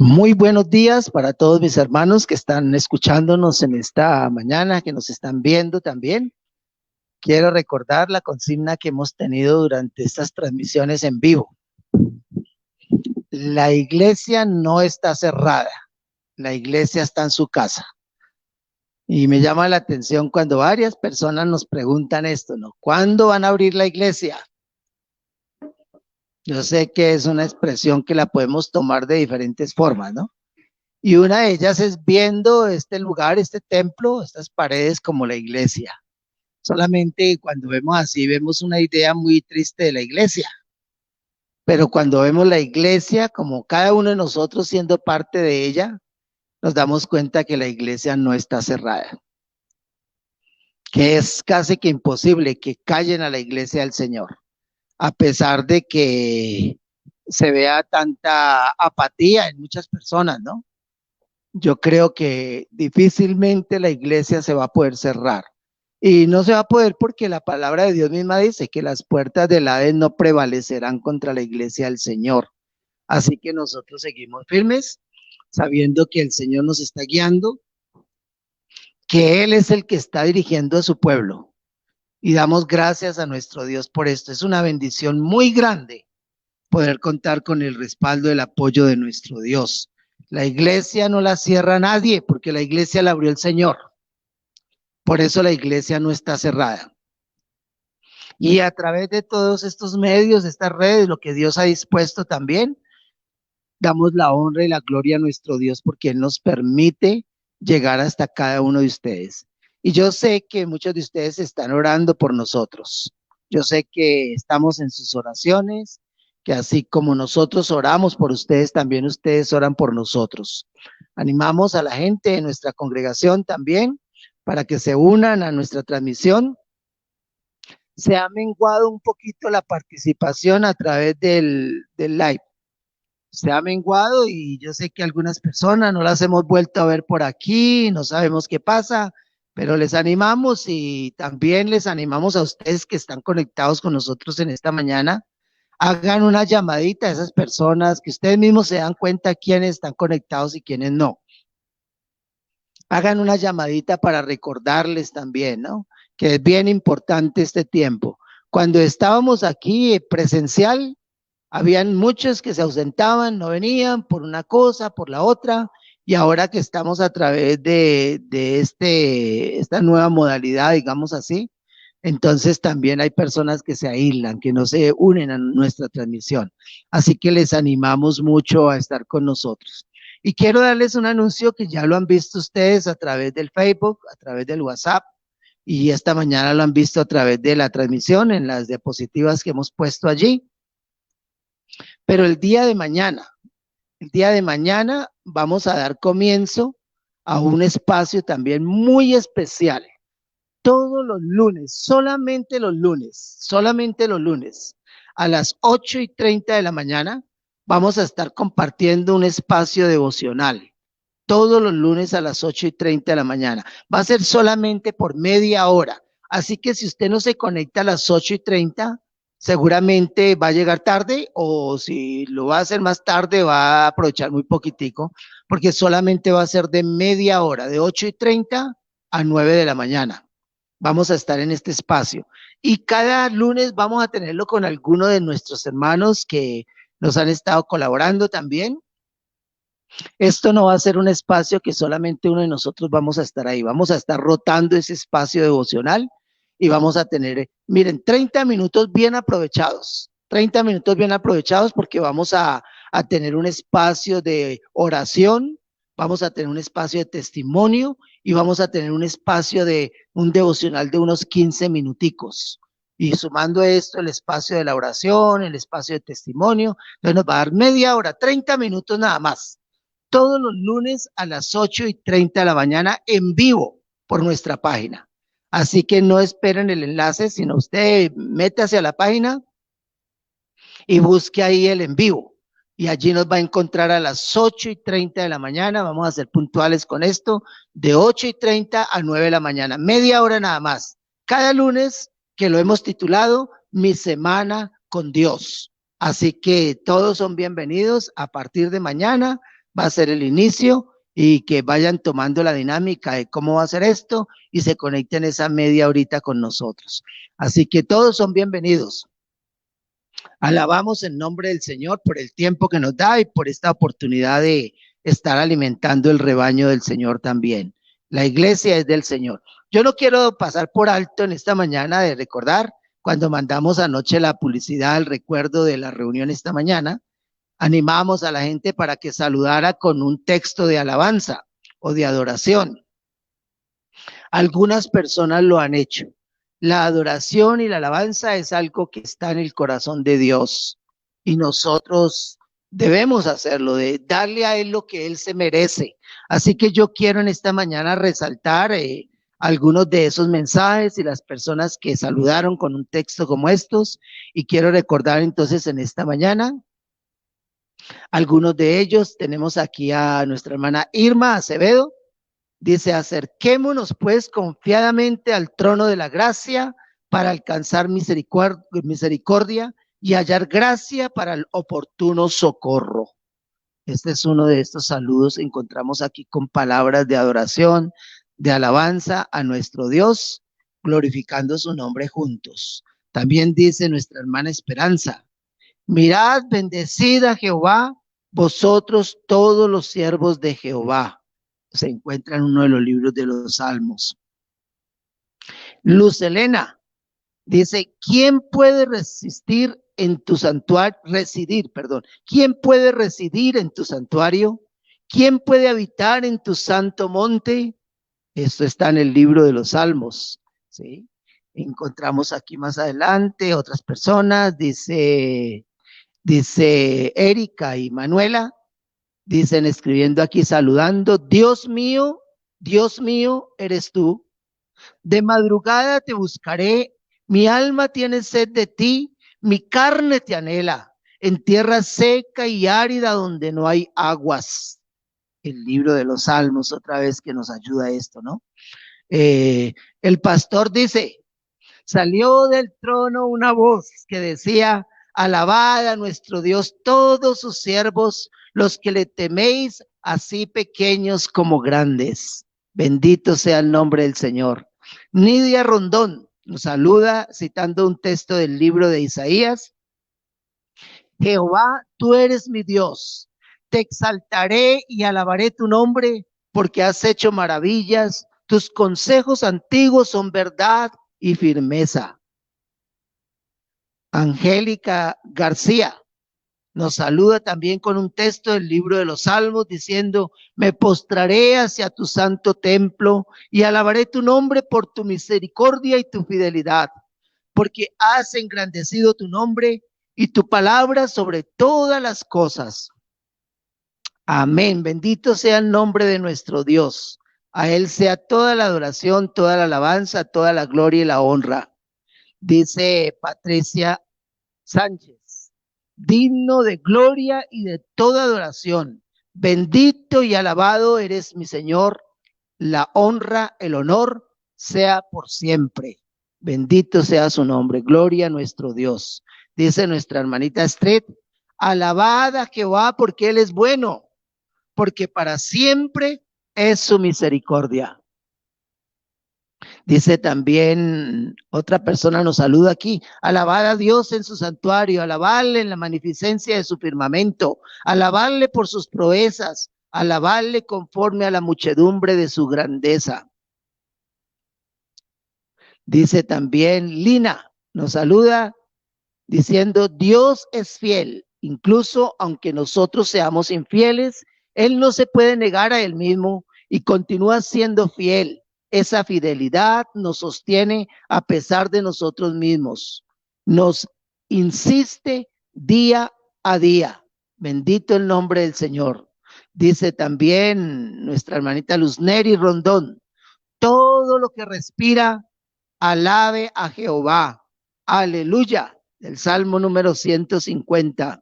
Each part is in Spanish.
Muy buenos días para todos mis hermanos que están escuchándonos en esta mañana, que nos están viendo también. Quiero recordar la consigna que hemos tenido durante estas transmisiones en vivo. La iglesia no está cerrada, la iglesia está en su casa. Y me llama la atención cuando varias personas nos preguntan esto, ¿no? ¿Cuándo van a abrir la iglesia? Yo sé que es una expresión que la podemos tomar de diferentes formas, ¿no? Y una de ellas es viendo este lugar, este templo, estas paredes como la iglesia. Solamente cuando vemos así, vemos una idea muy triste de la iglesia. Pero cuando vemos la iglesia, como cada uno de nosotros siendo parte de ella, nos damos cuenta que la iglesia no está cerrada, que es casi que imposible que callen a la iglesia del Señor, a pesar de que se vea tanta apatía en muchas personas, ¿no? Yo creo que difícilmente la iglesia se va a poder cerrar. Y no se va a poder porque la palabra de Dios misma dice que las puertas del Hades no prevalecerán contra la iglesia del Señor. Así que nosotros seguimos firmes, sabiendo que el Señor nos está guiando, que Él es el que está dirigiendo a su pueblo. Y damos gracias a nuestro Dios por esto. Es una bendición muy grande poder contar con el respaldo, el apoyo de nuestro Dios. La iglesia no la cierra nadie porque la iglesia la abrió el Señor. Por eso la iglesia no está cerrada. Y a través de todos estos medios, estas redes, lo que Dios ha dispuesto también, damos la honra y la gloria a nuestro Dios porque Él nos permite llegar hasta cada uno de ustedes. Y yo sé que muchos de ustedes están orando por nosotros. Yo sé que estamos en sus oraciones, que así como nosotros oramos por ustedes, también ustedes oran por nosotros. Animamos a la gente de nuestra congregación también para que se unan a nuestra transmisión. Se ha menguado un poquito la participación a través del live. Se ha menguado y yo sé que algunas personas no las hemos vuelto a ver por aquí, no sabemos qué pasa, pero les animamos y también les animamos a ustedes que están conectados con nosotros en esta mañana. Hagan una llamadita a esas personas, que ustedes mismos se dan cuenta quiénes están conectados y quiénes no. Hagan una llamadita para recordarles también, ¿no? Que es bien importante este tiempo. Cuando estábamos aquí presencial, habían muchos que se ausentaban, no venían por una cosa, por la otra, y ahora que estamos a través de esta nueva modalidad, digamos así, entonces también hay personas que se aíslan, que no se unen a nuestra transmisión. Así que les animamos mucho a estar con nosotros. Y quiero darles un anuncio que ya lo han visto ustedes a través del Facebook, a través del WhatsApp, y esta mañana lo han visto a través de la transmisión en las diapositivas que hemos puesto allí. Pero el día de mañana vamos a dar comienzo a un espacio también muy especial. Todos los lunes, solamente los lunes, a las 8:30 de la mañana, vamos a estar compartiendo un espacio devocional. Todos los lunes a las 8:30 de la mañana. Va a ser solamente por media hora. Así que si usted no se conecta a las 8:30, seguramente va a llegar tarde o si lo va a hacer más tarde va a aprovechar muy poquitico, porque solamente va a ser de media hora, de 8:30 a 9 de la mañana. Vamos a estar en este espacio. Y cada lunes vamos a tenerlo con alguno de nuestros hermanos que nos han estado colaborando también. Esto no va a ser un espacio que solamente uno de nosotros vamos a estar ahí, vamos a estar rotando ese espacio devocional y vamos a tener, miren, 30 minutos bien aprovechados, 30 minutos bien aprovechados porque vamos a tener un espacio de oración, vamos a tener un espacio de testimonio y vamos a tener un espacio de un devocional de unos 15 minuticos. Y sumando esto, el espacio de la oración, el espacio de testimonio, entonces nos va a dar media hora, 30 minutos nada más todos los lunes a las 8:30 de la mañana en vivo por nuestra página. Así que no esperen el enlace, sino usted métase a la página y busque ahí el en vivo. Y allí nos va a encontrar a las 8:30 de la mañana. Vamos a ser puntuales con esto, de 8:30 a 9 de la mañana. Media hora nada más. Cada lunes que lo hemos titulado Mi Semana con Dios. Así que todos son bienvenidos a partir de mañana. va a ser el inicio y que vayan tomando la dinámica de cómo va a ser esto y se conecten esa media horita con nosotros. Así que todos son bienvenidos. Alabamos el nombre del Señor por el tiempo que nos da y por esta oportunidad de estar alimentando el rebaño del Señor también. La iglesia es del Señor. Yo no quiero pasar por alto en esta mañana de recordar cuando mandamos anoche la publicidad, el recuerdo de la reunión esta mañana, animamos a la gente para que saludara con un texto de alabanza o de adoración. Algunas personas lo han hecho. La adoración y la alabanza es algo que está en el corazón de Dios y nosotros debemos hacerlo, de darle a Él lo que Él se merece. Así que yo quiero en esta mañana resaltar algunos de esos mensajes y las personas que saludaron con un texto como estos, y quiero recordar entonces en esta mañana algunos de ellos. Tenemos aquí a nuestra hermana Irma Acevedo. Dice: acerquémonos pues confiadamente al trono de la gracia para alcanzar misericordia y hallar gracia para el oportuno socorro. Este es uno de estos saludos. Encontramos aquí con palabras de adoración, de alabanza a nuestro Dios, glorificando su nombre juntos. También dice nuestra hermana Esperanza: mirad, bendecid a Jehová, vosotros todos los siervos de Jehová. Se encuentra en uno de los libros de los Salmos. Luz Elena dice: ¿quién puede ¿quién puede residir en tu santuario? ¿Quién puede habitar en tu santo monte? Esto está en el libro de los Salmos, ¿sí? Encontramos aquí más adelante otras personas, dice Erika y Manuela, dicen escribiendo aquí, saludando: Dios mío, eres tú. De madrugada te buscaré, mi alma tiene sed de ti, mi carne te anhela, en tierra seca y árida donde no hay aguas. El libro de los Salmos, otra vez, que nos ayuda a esto, ¿no? El pastor dice: salió del trono una voz que decía: alabad a nuestro Dios todos sus siervos, los que le teméis, así pequeños como grandes. Bendito sea el nombre del Señor. Nidia Rondón nos saluda citando un texto del libro de Isaías: Jehová, tú eres mi Dios, te exaltaré y alabaré tu nombre, porque has hecho maravillas, tus consejos antiguos son verdad y firmeza. Angélica García nos saluda también con un texto del libro de los Salmos diciendo: me postraré hacia tu santo templo y alabaré tu nombre por tu misericordia y tu fidelidad, porque has engrandecido tu nombre y tu palabra sobre todas las cosas. Amén. Bendito sea el nombre de nuestro Dios. A Él sea toda la adoración, toda la alabanza, toda la gloria y la honra. Dice Patricia Sánchez: digno de gloria y de toda adoración. Bendito y alabado eres mi Señor. La honra, el honor sea por siempre. Bendito sea su nombre. Gloria a nuestro Dios. Dice nuestra hermanita Estret: alabad a Jehová porque Él es bueno, porque para siempre es su misericordia. Dice también otra persona, nos saluda aquí: alabad a Dios en su santuario, alabadle en la magnificencia de su firmamento, alabadle por sus proezas, alabadle conforme a la muchedumbre de su grandeza. Dice también Lina, nos saluda diciendo: Dios es fiel, incluso aunque nosotros seamos infieles, Él no se puede negar a Él mismo y continúa siendo fiel. Esa fidelidad nos sostiene a pesar de nosotros mismos. Nos insiste día a día. Bendito el nombre del Señor. Dice también nuestra hermanita Luzneri Rondón: todo lo que respira, alabe a Jehová. Aleluya. Del Salmo número 150.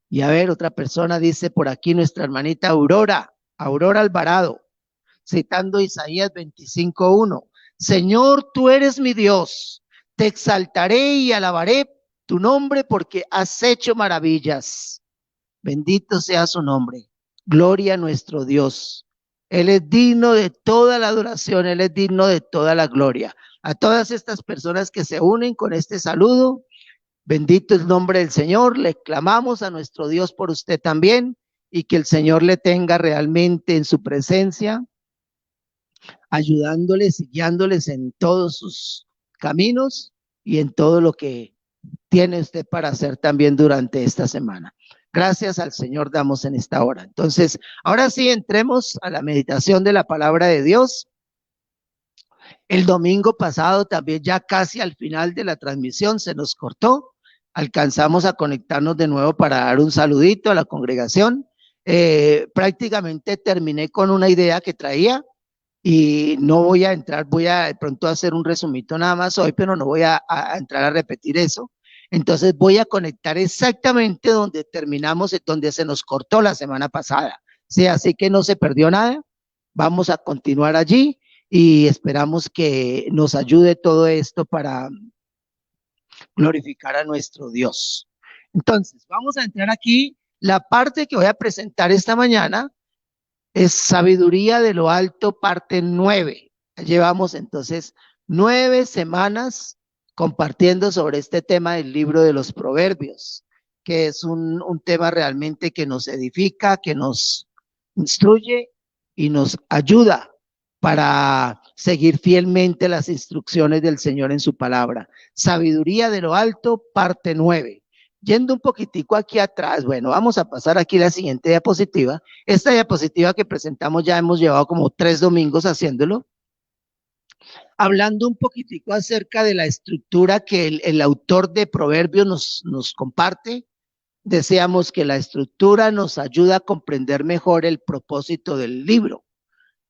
Y a ver, otra persona dice por aquí, nuestra hermanita Aurora Alvarado, citando Isaías 25:1: Señor, tú eres mi Dios, te exaltaré y alabaré tu nombre porque has hecho maravillas. Bendito sea su nombre. Gloria a nuestro Dios. Él es digno de toda la adoración, Él es digno de toda la gloria. A todas estas personas que se unen con este saludo, bendito es el nombre del Señor. Le clamamos a nuestro Dios por usted también y que el Señor le tenga realmente en su presencia, ayudándoles y guiándoles en todos sus caminos y en todo lo que tiene usted para hacer también durante esta semana. Gracias al Señor damos en esta hora. Entonces, ahora sí entremos a la meditación de la palabra de Dios. El domingo pasado también ya casi al final de la transmisión se nos cortó. Alcanzamos a conectarnos de nuevo para dar un saludito a la congregación. Prácticamente terminé con una idea que traía y no voy a entrar, voy a de pronto hacer un resumito nada más hoy, pero no voy a entrar a repetir eso. Entonces voy a conectar exactamente donde terminamos, donde se nos cortó la semana pasada. Sí, así que no se perdió nada. Vamos a continuar allí y esperamos que nos ayude todo esto para glorificar a nuestro Dios. Entonces, vamos a entrar aquí. La parte que voy a presentar esta mañana es Sabiduría de lo Alto, parte 9. Llevamos entonces 9 semanas compartiendo sobre este tema del libro de los Proverbios, que es un tema realmente que nos edifica, que nos instruye y nos ayuda para seguir fielmente las instrucciones del Señor en su palabra. Sabiduría de lo Alto, parte 9. Yendo un poquitico aquí atrás, bueno, vamos a pasar aquí la siguiente diapositiva. Esta diapositiva que presentamos ya hemos llevado como 3 domingos haciéndolo, hablando un poquitico acerca de la estructura que el autor de Proverbios nos comparte. Deseamos que la estructura nos ayude a comprender mejor el propósito del libro.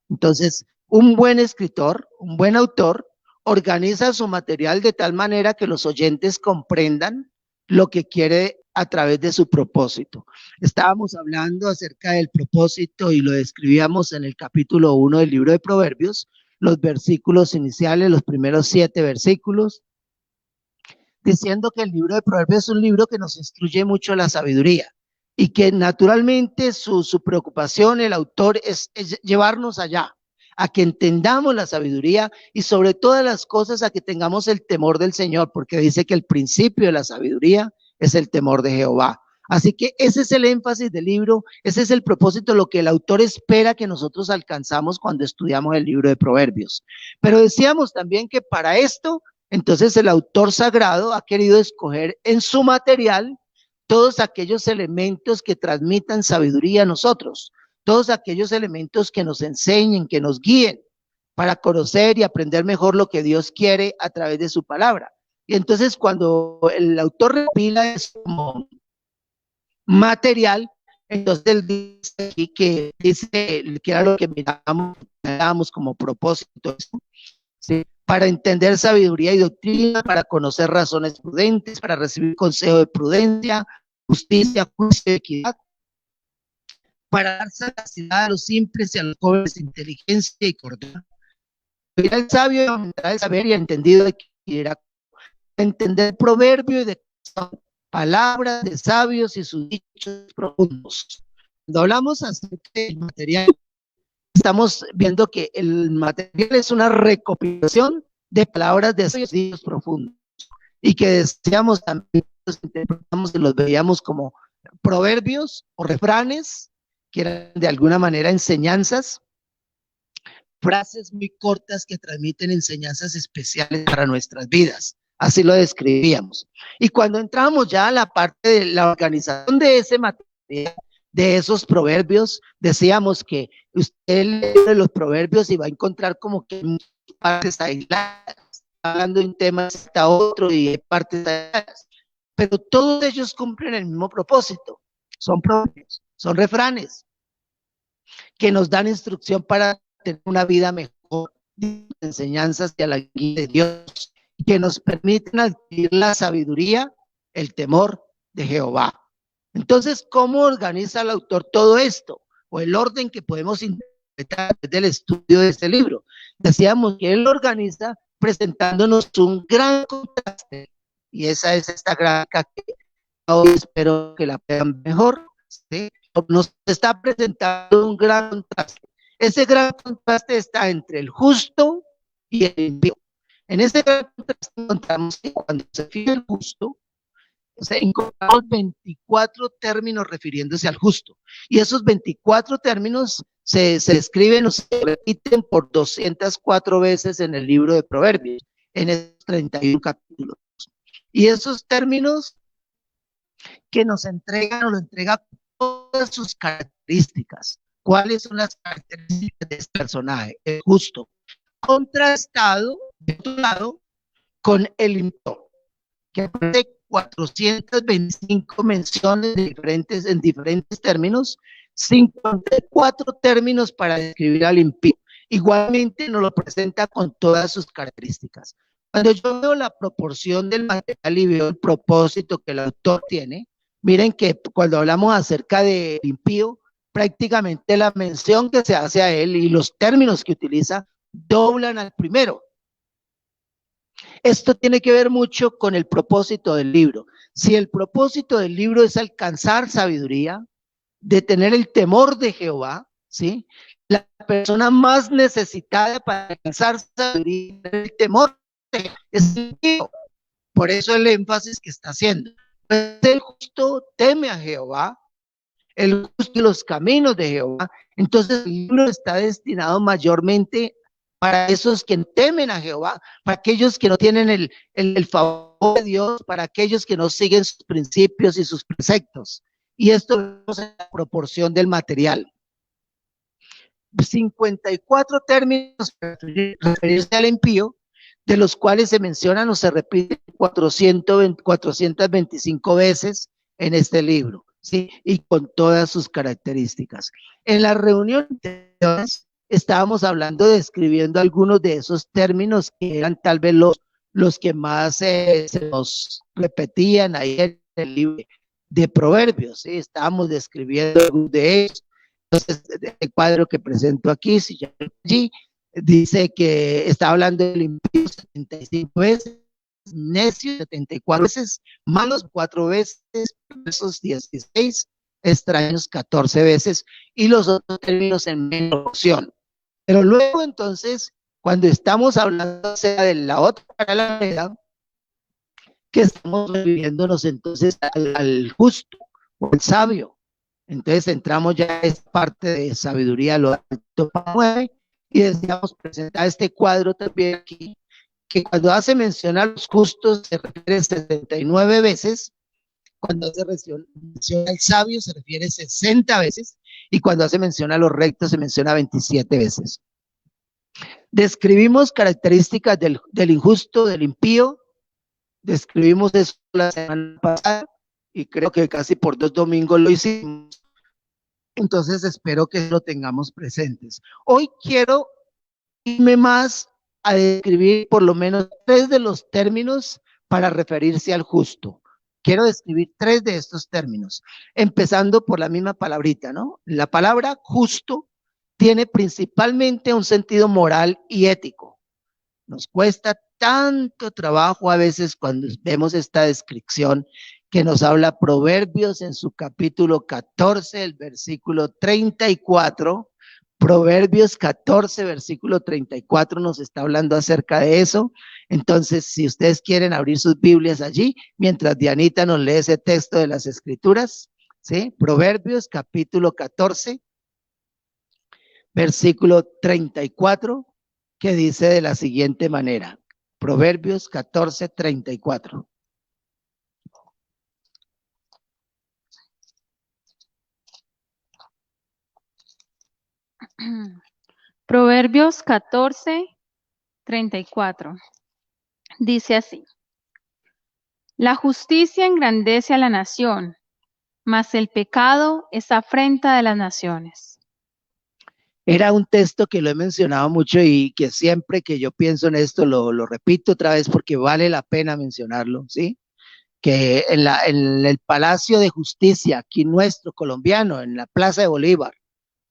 Entonces, un buen escritor, un buen autor, organiza su material de tal manera que los oyentes comprendan lo que quiere a través de su propósito. Estábamos hablando acerca del propósito y lo describíamos en el capítulo 1 del libro de Proverbios, los versículos iniciales, los primeros 7 versículos, diciendo que el libro de Proverbios es un libro que nos instruye mucho la sabiduría y que naturalmente su preocupación, el autor, es llevarnos allá, a que entendamos la sabiduría y sobre todas las cosas a que tengamos el temor del Señor, porque dice que el principio de la sabiduría es el temor de Jehová. Así que ese es el énfasis del libro, ese es el propósito, lo que el autor espera que nosotros alcanzamos cuando estudiamos el libro de Proverbios. Pero decíamos también que para esto, entonces el autor sagrado ha querido escoger en su material todos aquellos elementos que transmitan sabiduría a nosotros, todos aquellos elementos que nos enseñen, que nos guíen para conocer y aprender mejor lo que Dios quiere a través de su palabra. Y entonces cuando el autor recopila eso como material, entonces él dice aquí que era lo que mirábamos como propósito, ¿sí? Para entender sabiduría y doctrina, para conocer razones prudentes, para recibir consejo de prudencia, justicia, juicio y equidad, para dar sagacidad a los simples y a los jóvenes inteligencia y cordura. Oirá el sabio y aumentará el saber y entendido de que era entender proverbio y de palabras de sabios y sus dichos profundos. Cuando hablamos acerca del material, estamos viendo que el material es una recopilación de palabras de sabios y dichos profundos y que deseamos también los interpretamos y los veíamos como proverbios o refranes que eran de alguna manera enseñanzas, frases muy cortas que transmiten enseñanzas especiales para nuestras vidas. Así lo describíamos. Y cuando entramos ya a la parte de la organización de ese material, de esos proverbios, decíamos que usted lee los proverbios y va a encontrar como que partes aisladas, hablando de un tema hasta otro y de partes aisladas, pero todos ellos cumplen el mismo propósito. Son proverbios, son refranes que nos dan instrucción para tener una vida mejor, enseñanzas y a la guía de Dios, que nos permiten adquirir la sabiduría, el temor de Jehová. Entonces, ¿cómo organiza el autor todo esto? O el orden que podemos interpretar desde el estudio de este libro. Decíamos que él organiza presentándonos un gran contraste, y esa es esta gráfica que hoy espero que la vean mejor. ¿sí? Nos está presentando un gran contraste. Ese gran contraste está entre el justo y el impío. En ese gran contraste encontramos que cuando se refiere al justo, o sea, encontramos 24 términos refiriéndose al justo. Y esos 24 términos se escriben o se repiten por 204 veces en el libro de Proverbios, en esos 31 capítulos. Y esos términos que nos entregan o lo entrega todas sus características. ¿Cuáles son las características de este personaje? El justo. Contrastado, de otro lado, con el impío, que aparece 425 menciones en diferentes términos, 54 términos para describir al impío. Igualmente nos lo presenta con todas sus características. Cuando yo veo la proporción del material y veo el propósito que el autor tiene, miren que cuando hablamos acerca del impío, prácticamente la mención que se hace a él y los términos que utiliza doblan al primero. Esto tiene que ver mucho con el propósito del libro. Si el propósito del libro es alcanzar sabiduría, de tener el temor de Jehová, ¿sí? La persona más necesitada para alcanzar sabiduría, el temor es el Dios. Por eso el énfasis que está haciendo. El justo teme a Jehová, el justo y los caminos de Jehová. Entonces el libro está destinado mayormente para esos que temen a Jehová, para aquellos que no tienen el favor de Dios, para aquellos que no siguen sus principios y sus preceptos. Y esto es la proporción del material. 54 términos para referirse al impío, de los cuales se mencionan o se repiten 425 veces en este libro, ¿sí? Y con todas sus características. En la reunión de hoy estábamos hablando, describiendo algunos de esos términos que eran tal vez los que más se nos repetían ahí en el libro de Proverbios, ¿sí? Estábamos describiendo algunos de ellos. Entonces, el cuadro que presento aquí, si ya allí, dice que está hablando del impío 75 veces, necio 74 veces, malos 4 veces, esos 16, extraños 14 veces, y los otros términos en menor opción. Pero luego entonces, cuando estamos hablando de la otra cara de la moneda, que estamos refiriéndonos entonces al justo o al sabio. Entonces entramos ya a esta parte de sabiduría, lo alto para 9, y deseamos presentar este cuadro también aquí, que cuando hace mención a los justos se refiere 79 veces, cuando hace mención al sabio se refiere 60 veces, y cuando hace mención a los rectos se menciona 27 veces. Describimos características del injusto, del impío, describimos eso la semana pasada, y creo que casi por 2 domingos lo hicimos. Entonces espero que lo tengamos presentes. Hoy quiero irme más a describir por lo menos 3 de los términos para referirse al justo. Quiero describir 3 de estos términos, empezando por la misma palabrita, ¿no? La palabra justo tiene principalmente un sentido moral y ético. Nos cuesta tanto trabajo a veces cuando vemos esta descripción que nos habla Proverbios en su capítulo 14, el versículo 34. Proverbios 14, versículo 34 nos está hablando acerca de eso. Entonces, si ustedes quieren abrir sus Biblias allí, mientras Dianita nos lee ese texto de las Escrituras, ¿sí? Proverbios capítulo 14, versículo 34, que dice de la siguiente manera. Proverbios 14, 34. Proverbios 14, 34. Dice así: la justicia engrandece a la nación, mas el pecado es afrenta de las naciones. Era un texto que lo he mencionado mucho y que siempre que yo pienso en esto lo repito otra vez porque vale la pena mencionarlo, ¿sí? Que en el Palacio de Justicia, aquí nuestro colombiano, en la Plaza de Bolívar,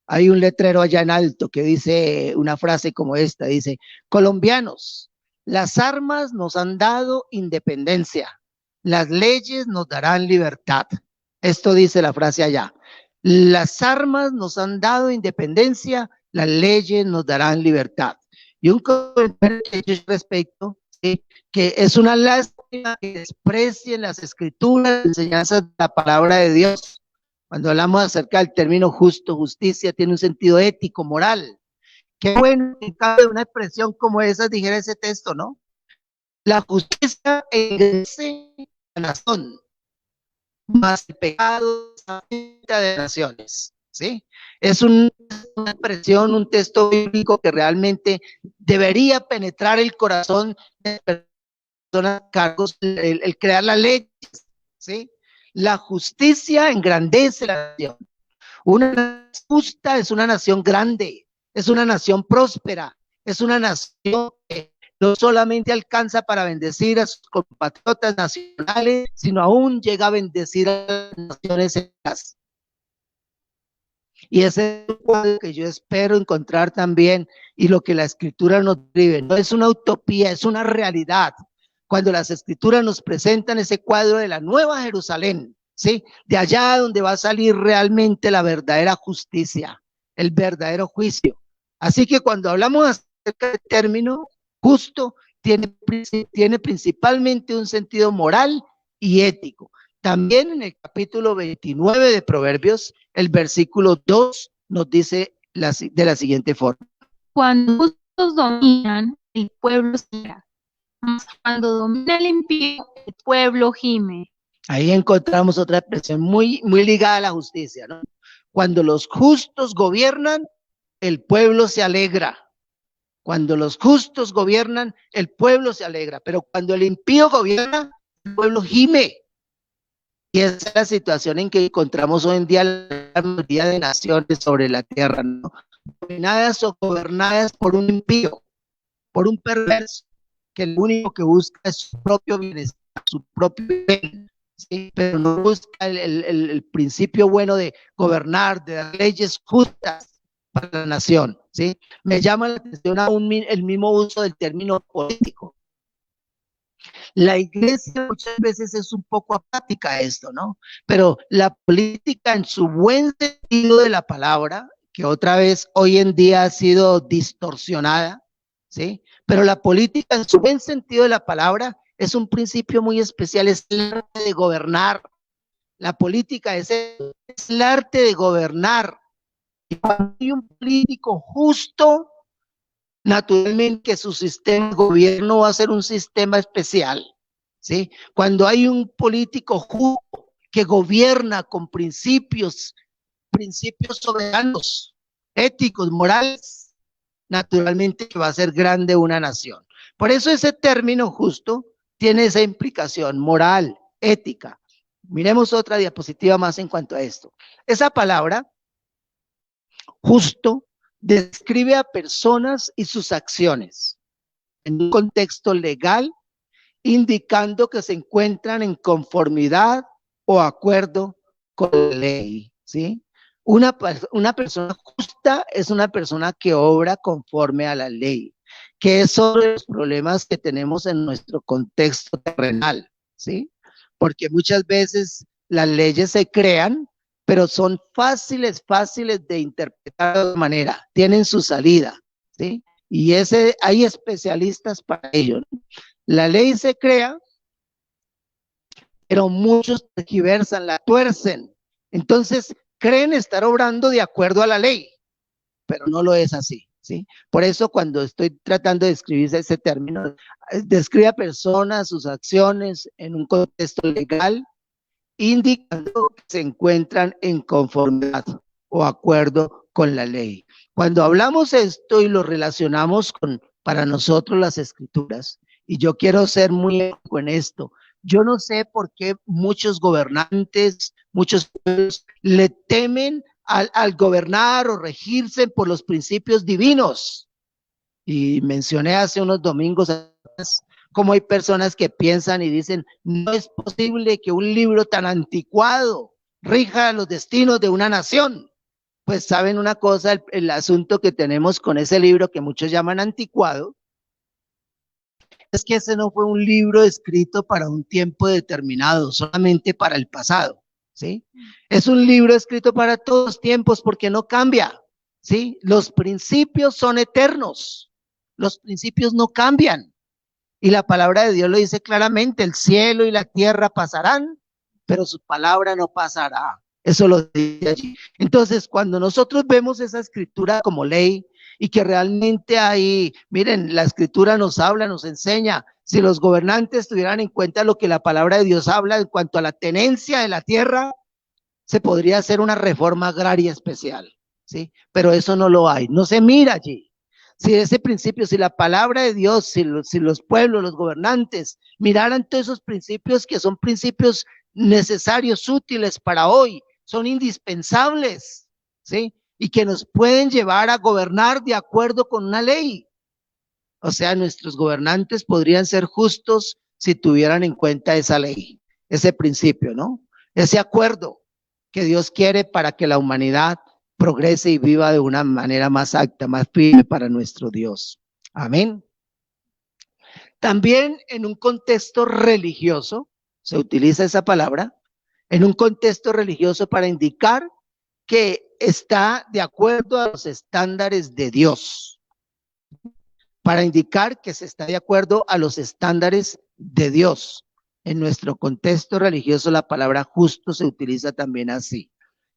hay un letrero allá en alto que dice una frase como esta, dice: colombianos, las armas nos han dado independencia, las leyes nos darán libertad. Esto dice la frase allá. Las armas nos han dado independencia, las leyes nos darán libertad. Y un comentario que he hecho respecto, ¿sí? Que es una lástima que desprecien las escrituras, las enseñanzas de la palabra de Dios. Cuando hablamos acerca del término justo, justicia, tiene un sentido ético, moral. Qué bueno que cabe una expresión como esa dijera ese texto, ¿no? La justicia engrandece la nación, más el pecado de naciones, ¿sí? Es una expresión, un texto bíblico que realmente debería penetrar el corazón de personas cargos, el crear las leyes, ¿sí? La justicia engrandece la nación. Una nación justa es una nación grande, es una nación próspera, es una nación que no solamente alcanza para bendecir a sus compatriotas nacionales, sino aún llega a bendecir a las naciones enteras. Y ese es un cuadro que yo espero encontrar también, y lo que la escritura nos describe. No es una utopía, es una realidad. Cuando las escrituras nos presentan ese cuadro de la Nueva Jerusalén, ¿sí? De allá donde va a salir realmente la verdadera justicia, el verdadero juicio. Así que cuando hablamos acerca del término justo, tiene principalmente un sentido moral y ético. También en el capítulo 29 de Proverbios, el versículo 2 nos dice de la siguiente forma. Cuando justos dominan, el pueblo se alegra, mas cuando domina el impío, el pueblo gime. Ahí encontramos otra expresión muy ligada a la justicia, ¿no? Cuando los justos gobiernan, el pueblo se alegra. Cuando los justos gobiernan, el pueblo se alegra. Pero cuando el impío gobierna, el pueblo gime. Y esa es la situación en que encontramos hoy en día la mayoría de naciones sobre la tierra, ¿no? Dominadas o gobernadas por un impío, por un perverso, que lo único que busca es su propio bienestar, su propio bien, ¿sí? Pero no busca el principio bueno de gobernar, de dar leyes justas para la nación, ¿sí? Me llama la atención aún el mismo uso del término político. La iglesia muchas veces es un poco apática a esto, ¿no? Pero la política en su buen sentido de la palabra, que otra vez hoy en día ha sido distorsionada, ¿sí? Pero la política en su buen sentido de la palabra es un principio muy especial, es el arte de gobernar. La política es el arte de gobernar. Y cuando hay un político justo, naturalmente que su sistema de gobierno va a ser un sistema especial, ¿sí? Cuando hay un político justo que gobierna con principios soberanos, éticos, morales, naturalmente que va a ser grande una nación. Por eso ese término justo tiene esa implicación moral, ética. Miremos otra diapositiva más en cuanto a esto. Esa palabra, justo, describe a personas y sus acciones en un contexto legal, indicando que se encuentran en conformidad o acuerdo con la ley, ¿sí? Una persona justa es una persona que obra conforme a la ley, que es sobre los problemas que tenemos en nuestro contexto terrenal, ¿sí? Porque muchas veces las leyes se crean, pero son fáciles de interpretar de alguna manera, tienen su salida, ¿sí? Y hay especialistas para ello, ¿no? La ley se crea, pero muchos tergiversan, la tuercen. Entonces, creen estar obrando de acuerdo a la ley, pero no lo es así, ¿sí? Por eso cuando estoy tratando de describir ese término, describe a personas, sus acciones en un contexto legal, indicando que se encuentran en conformidad o acuerdo con la ley. Cuando hablamos esto y lo relacionamos con, para nosotros, las escrituras, y yo quiero ser muy eco en esto, yo no sé por qué muchos gobernantes, muchos pueblos le temen al gobernar o regirse por los principios divinos. Y mencioné hace unos domingos como hay personas que piensan y dicen, no es posible que un libro tan anticuado rija los destinos de una nación. Pues saben una cosa, el asunto que tenemos con ese libro que muchos llaman anticuado, es que ese no fue un libro escrito para un tiempo determinado, solamente para el pasado. ¿sí? Es un libro escrito para todos los tiempos porque no cambia, ¿sí? Los principios son eternos, los principios no cambian. Y la palabra de Dios lo dice claramente, el cielo y la tierra pasarán, pero su palabra no pasará. Eso lo dice allí. Entonces, cuando nosotros vemos esa escritura como ley y que realmente hay, miren, la escritura nos habla, nos enseña, si los gobernantes tuvieran en cuenta lo que la palabra de Dios habla en cuanto a la tenencia de la tierra, se podría hacer una reforma agraria especial, ¿sí? Pero eso no lo hay, no se mira allí. Si ese principio, si la palabra de Dios, si los pueblos, los gobernantes miraran todos esos principios que son principios necesarios, útiles para hoy, son indispensables, ¿sí? Y que nos pueden llevar a gobernar de acuerdo con una ley. O sea, nuestros gobernantes podrían ser justos si tuvieran en cuenta esa ley, ese principio, ¿no? Ese acuerdo que Dios quiere para que la humanidad progrese y viva de una manera más acta, más firme para nuestro Dios. Amén. También en un contexto religioso, se utiliza esa palabra, en un contexto religioso para indicar que está de acuerdo a los estándares de Dios, para indicar que se está de acuerdo a los estándares de Dios. En nuestro contexto religioso la palabra justo se utiliza también así.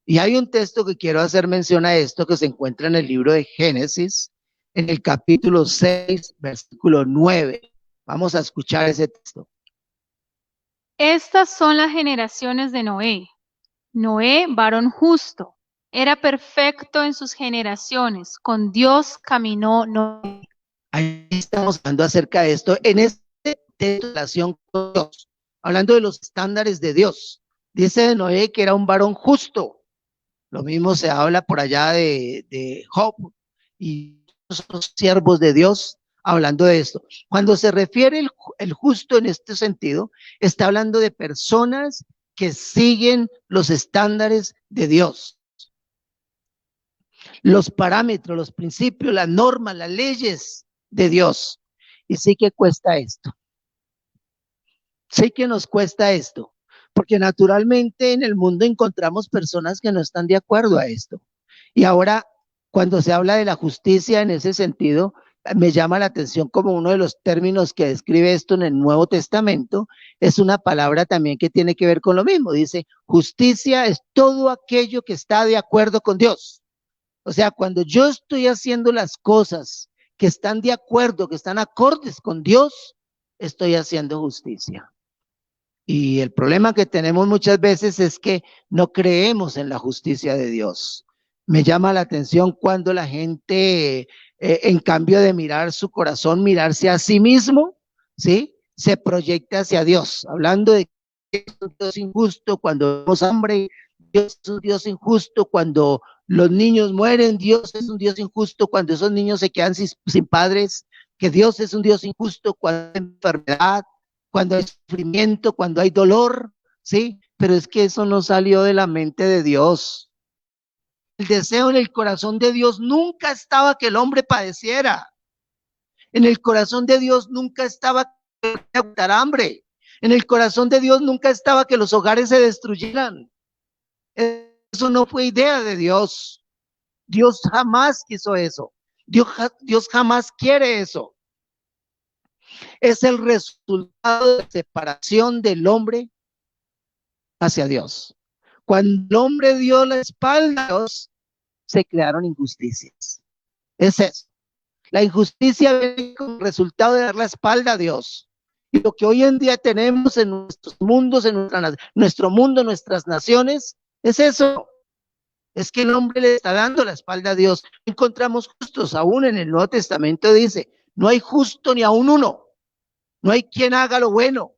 Y hay un texto que quiero hacer mención a esto que se encuentra en el libro de Génesis, en el capítulo 6, versículo 9. Vamos a escuchar ese texto. Estas son las generaciones de Noé. Noé, varón justo, era perfecto en sus generaciones. Con Dios caminó Noé. Ahí estamos hablando acerca de esto en esta relación con Dios, hablando de los estándares de Dios. Dice de Noé que era un varón justo. Lo mismo se habla por allá de Job y los siervos de Dios hablando de esto. Cuando se refiere el justo en este sentido, está hablando de personas que siguen los estándares de Dios, los parámetros, los principios, las normas, las leyes de Dios. Y sí que cuesta esto. Sí que nos cuesta esto, porque naturalmente en el mundo encontramos personas que no están de acuerdo a esto. Y ahora, cuando se habla de la justicia en ese sentido, me llama la atención como uno de los términos que describe esto en el Nuevo Testamento, es una palabra también que tiene que ver con lo mismo. Dice, justicia es todo aquello que está de acuerdo con Dios. O sea, cuando yo estoy haciendo las cosas que están de acuerdo, que están acordes con Dios, estoy haciendo justicia. Y el problema que tenemos muchas veces es que no creemos en la justicia de Dios. Me llama la atención cuando la gente, en cambio de mirar su corazón, mirarse a sí mismo, ¿sí? Se proyecta hacia Dios, hablando de que es un Dios injusto cuando tenemos hambre, Dios es un Dios injusto cuando los niños mueren, Dios es un Dios injusto cuando esos niños se quedan sin padres, que Dios es un Dios injusto cuando hay enfermedad, cuando hay sufrimiento, cuando hay dolor, ¿sí? Pero es que eso no salió de la mente de Dios. El deseo en el corazón de Dios nunca estaba que el hombre padeciera. En el corazón de Dios nunca estaba que aguantar hambre. En el corazón de Dios nunca estaba que los hogares se destruyeran. Eso no fue idea de Dios. Dios jamás quiso eso. Dios jamás quiere eso. Es el resultado de la separación del hombre hacia Dios. Cuando el hombre dio la espalda a Dios, se crearon injusticias. Es eso. La injusticia viene como resultado de dar la espalda a Dios. Y lo que hoy en día tenemos en nuestros mundos, en nuestro mundo, nuestras naciones, es eso. Es que el hombre le está dando la espalda a Dios. Encontramos justos, aún en el Nuevo Testamento dice, no hay justo ni aún uno. No hay quien haga lo bueno.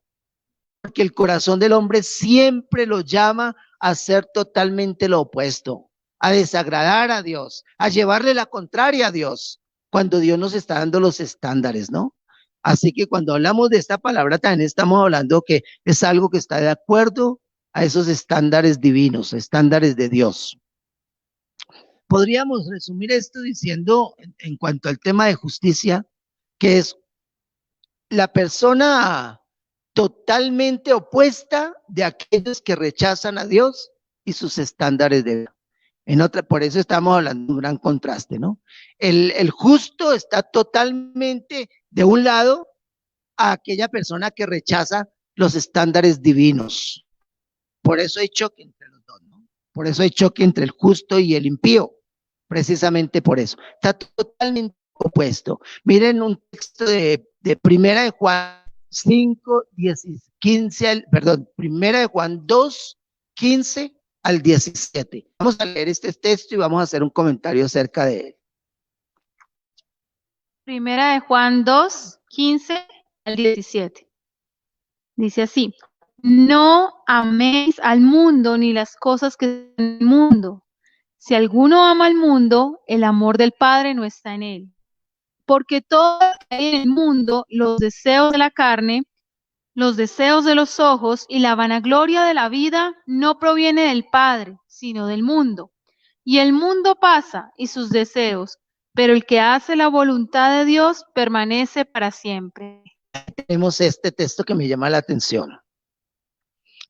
Porque el corazón del hombre siempre lo llama a hacer totalmente lo opuesto, a desagradar a Dios, a llevarle la contraria a Dios, cuando Dios nos está dando los estándares, ¿no? Así que cuando hablamos de esta palabra también estamos hablando que es algo que está de acuerdo a esos estándares divinos, estándares de Dios. Podríamos resumir esto diciendo, en cuanto al tema de justicia, que es la persona totalmente opuesta de aquellos que rechazan a Dios y sus estándares de vida. Por eso estamos hablando de un gran contraste, ¿no? El justo está totalmente de un lado a aquella persona que rechaza los estándares divinos. Por eso hay choque entre los dos, ¿no? Por eso hay choque entre el justo y el impío, precisamente por eso. Está totalmente opuesto. Miren un texto de Primera de Juan 5, 15, perdón, Primera de Juan 2, 15 al 17. Vamos a leer este texto y vamos a hacer un comentario acerca de él. Primera de Juan 2, 15 al 17. Dice así: no améis al mundo ni las cosas que están en el mundo. Si alguno ama al mundo, el amor del Padre no está en él. Porque todo lo que hay en el mundo, los deseos de la carne, los deseos de los ojos y la vanagloria de la vida, no proviene del Padre, sino del mundo. Y el mundo pasa y sus deseos, pero el que hace la voluntad de Dios permanece para siempre. Tenemos este texto que me llama la atención.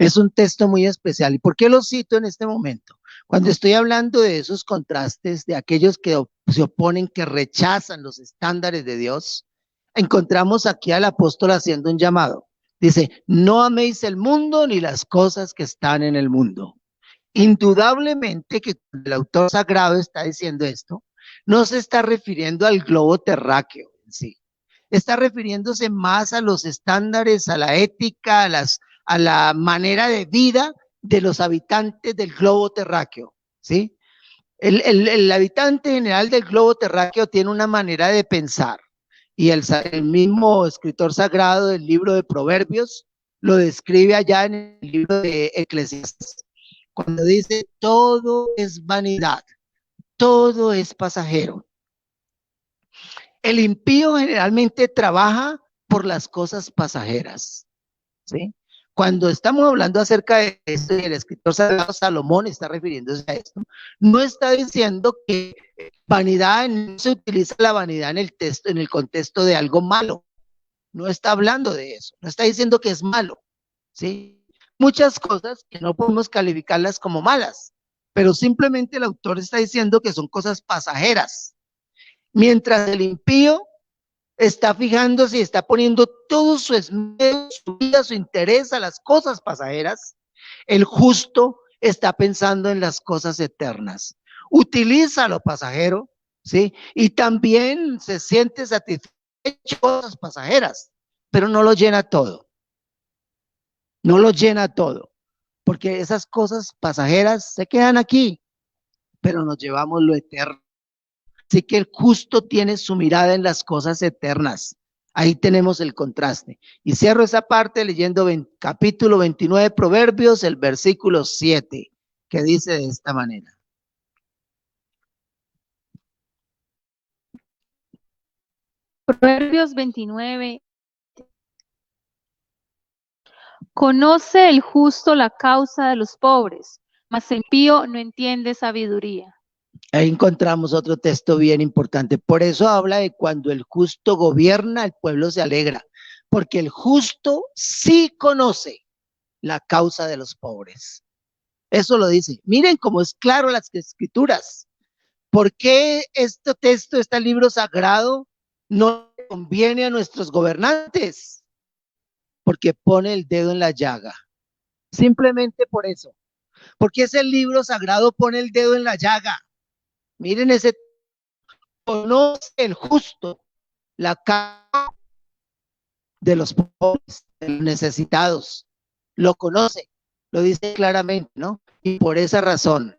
Es un texto muy especial. ¿Y por qué lo cito en este momento? Cuando estoy hablando de esos contrastes, de aquellos que se oponen, que rechazan los estándares de Dios, encontramos aquí al apóstol haciendo un llamado. Dice, no améis el mundo ni las cosas que están en el mundo. Indudablemente que el autor sagrado está diciendo esto, no se está refiriendo al globo terráqueo en sí. Está refiriéndose más a los estándares, a la ética, a la manera de vida de los habitantes del globo terráqueo, ¿sí? El habitante general del globo terráqueo tiene una manera de pensar y el mismo escritor sagrado del libro de Proverbios lo describe allá en el libro de Eclesiastés, cuando dice, todo es vanidad, todo es pasajero. El impío generalmente trabaja por las cosas pasajeras, ¿sí? Cuando estamos hablando acerca de esto, y el escritor sagrado Salomón está refiriéndose a esto, no está diciendo que vanidad, no se utiliza la vanidad en el texto, en el contexto de algo malo. No está hablando de eso, no está diciendo que es malo, ¿sí? Muchas cosas que no podemos calificarlas como malas, pero simplemente el autor está diciendo que son cosas pasajeras. Mientras el impío está fijándose y está poniendo todo su esmero, su vida, su interés a las cosas pasajeras, el justo está pensando en las cosas eternas. Utiliza lo pasajero, ¿sí? Y también se siente satisfecho con cosas pasajeras, pero no lo llena todo. No lo llena todo, porque esas cosas pasajeras se quedan aquí, pero nos llevamos lo eterno. Así que el justo tiene su mirada en las cosas eternas. Ahí tenemos el contraste. Y cierro esa parte leyendo capítulo 29 de Proverbios, el versículo 7, que dice de esta manera. Proverbios 29. Conoce el justo la causa de los pobres, mas el impío no entiende sabiduría. Ahí encontramos otro texto bien importante. Por eso habla de cuando el justo gobierna, el pueblo se alegra, porque el justo sí conoce la causa de los pobres. Eso lo dice. Miren cómo es claro las escrituras. ¿Por qué este texto, este libro sagrado, no conviene a nuestros gobernantes? Porque pone el dedo en la llaga. Simplemente por eso. Porque ese libro sagrado pone el dedo en la llaga. Miren ese, conoce el justo la causa de los pobres, de los necesitados. Lo conoce, lo dice claramente, ¿no? Y por esa razón,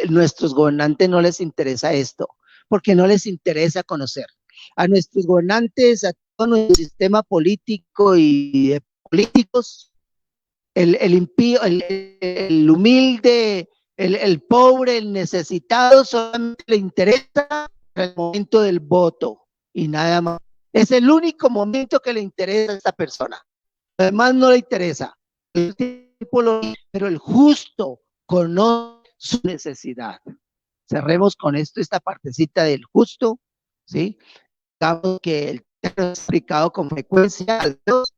nuestros gobernantes no les interesa esto, porque no les interesa conocer. A nuestros gobernantes, a todo nuestro sistema político y de políticos, el impío, el humilde, el pobre, el necesitado, solamente le interesa el momento del voto y nada más. Es el único momento que le interesa a esta persona. Además no le interesa. Pero el justo conoce su necesidad. Cerremos con esto, esta partecita del justo, ¿sí? Digamos que el texto es explicado con frecuencia a Dios,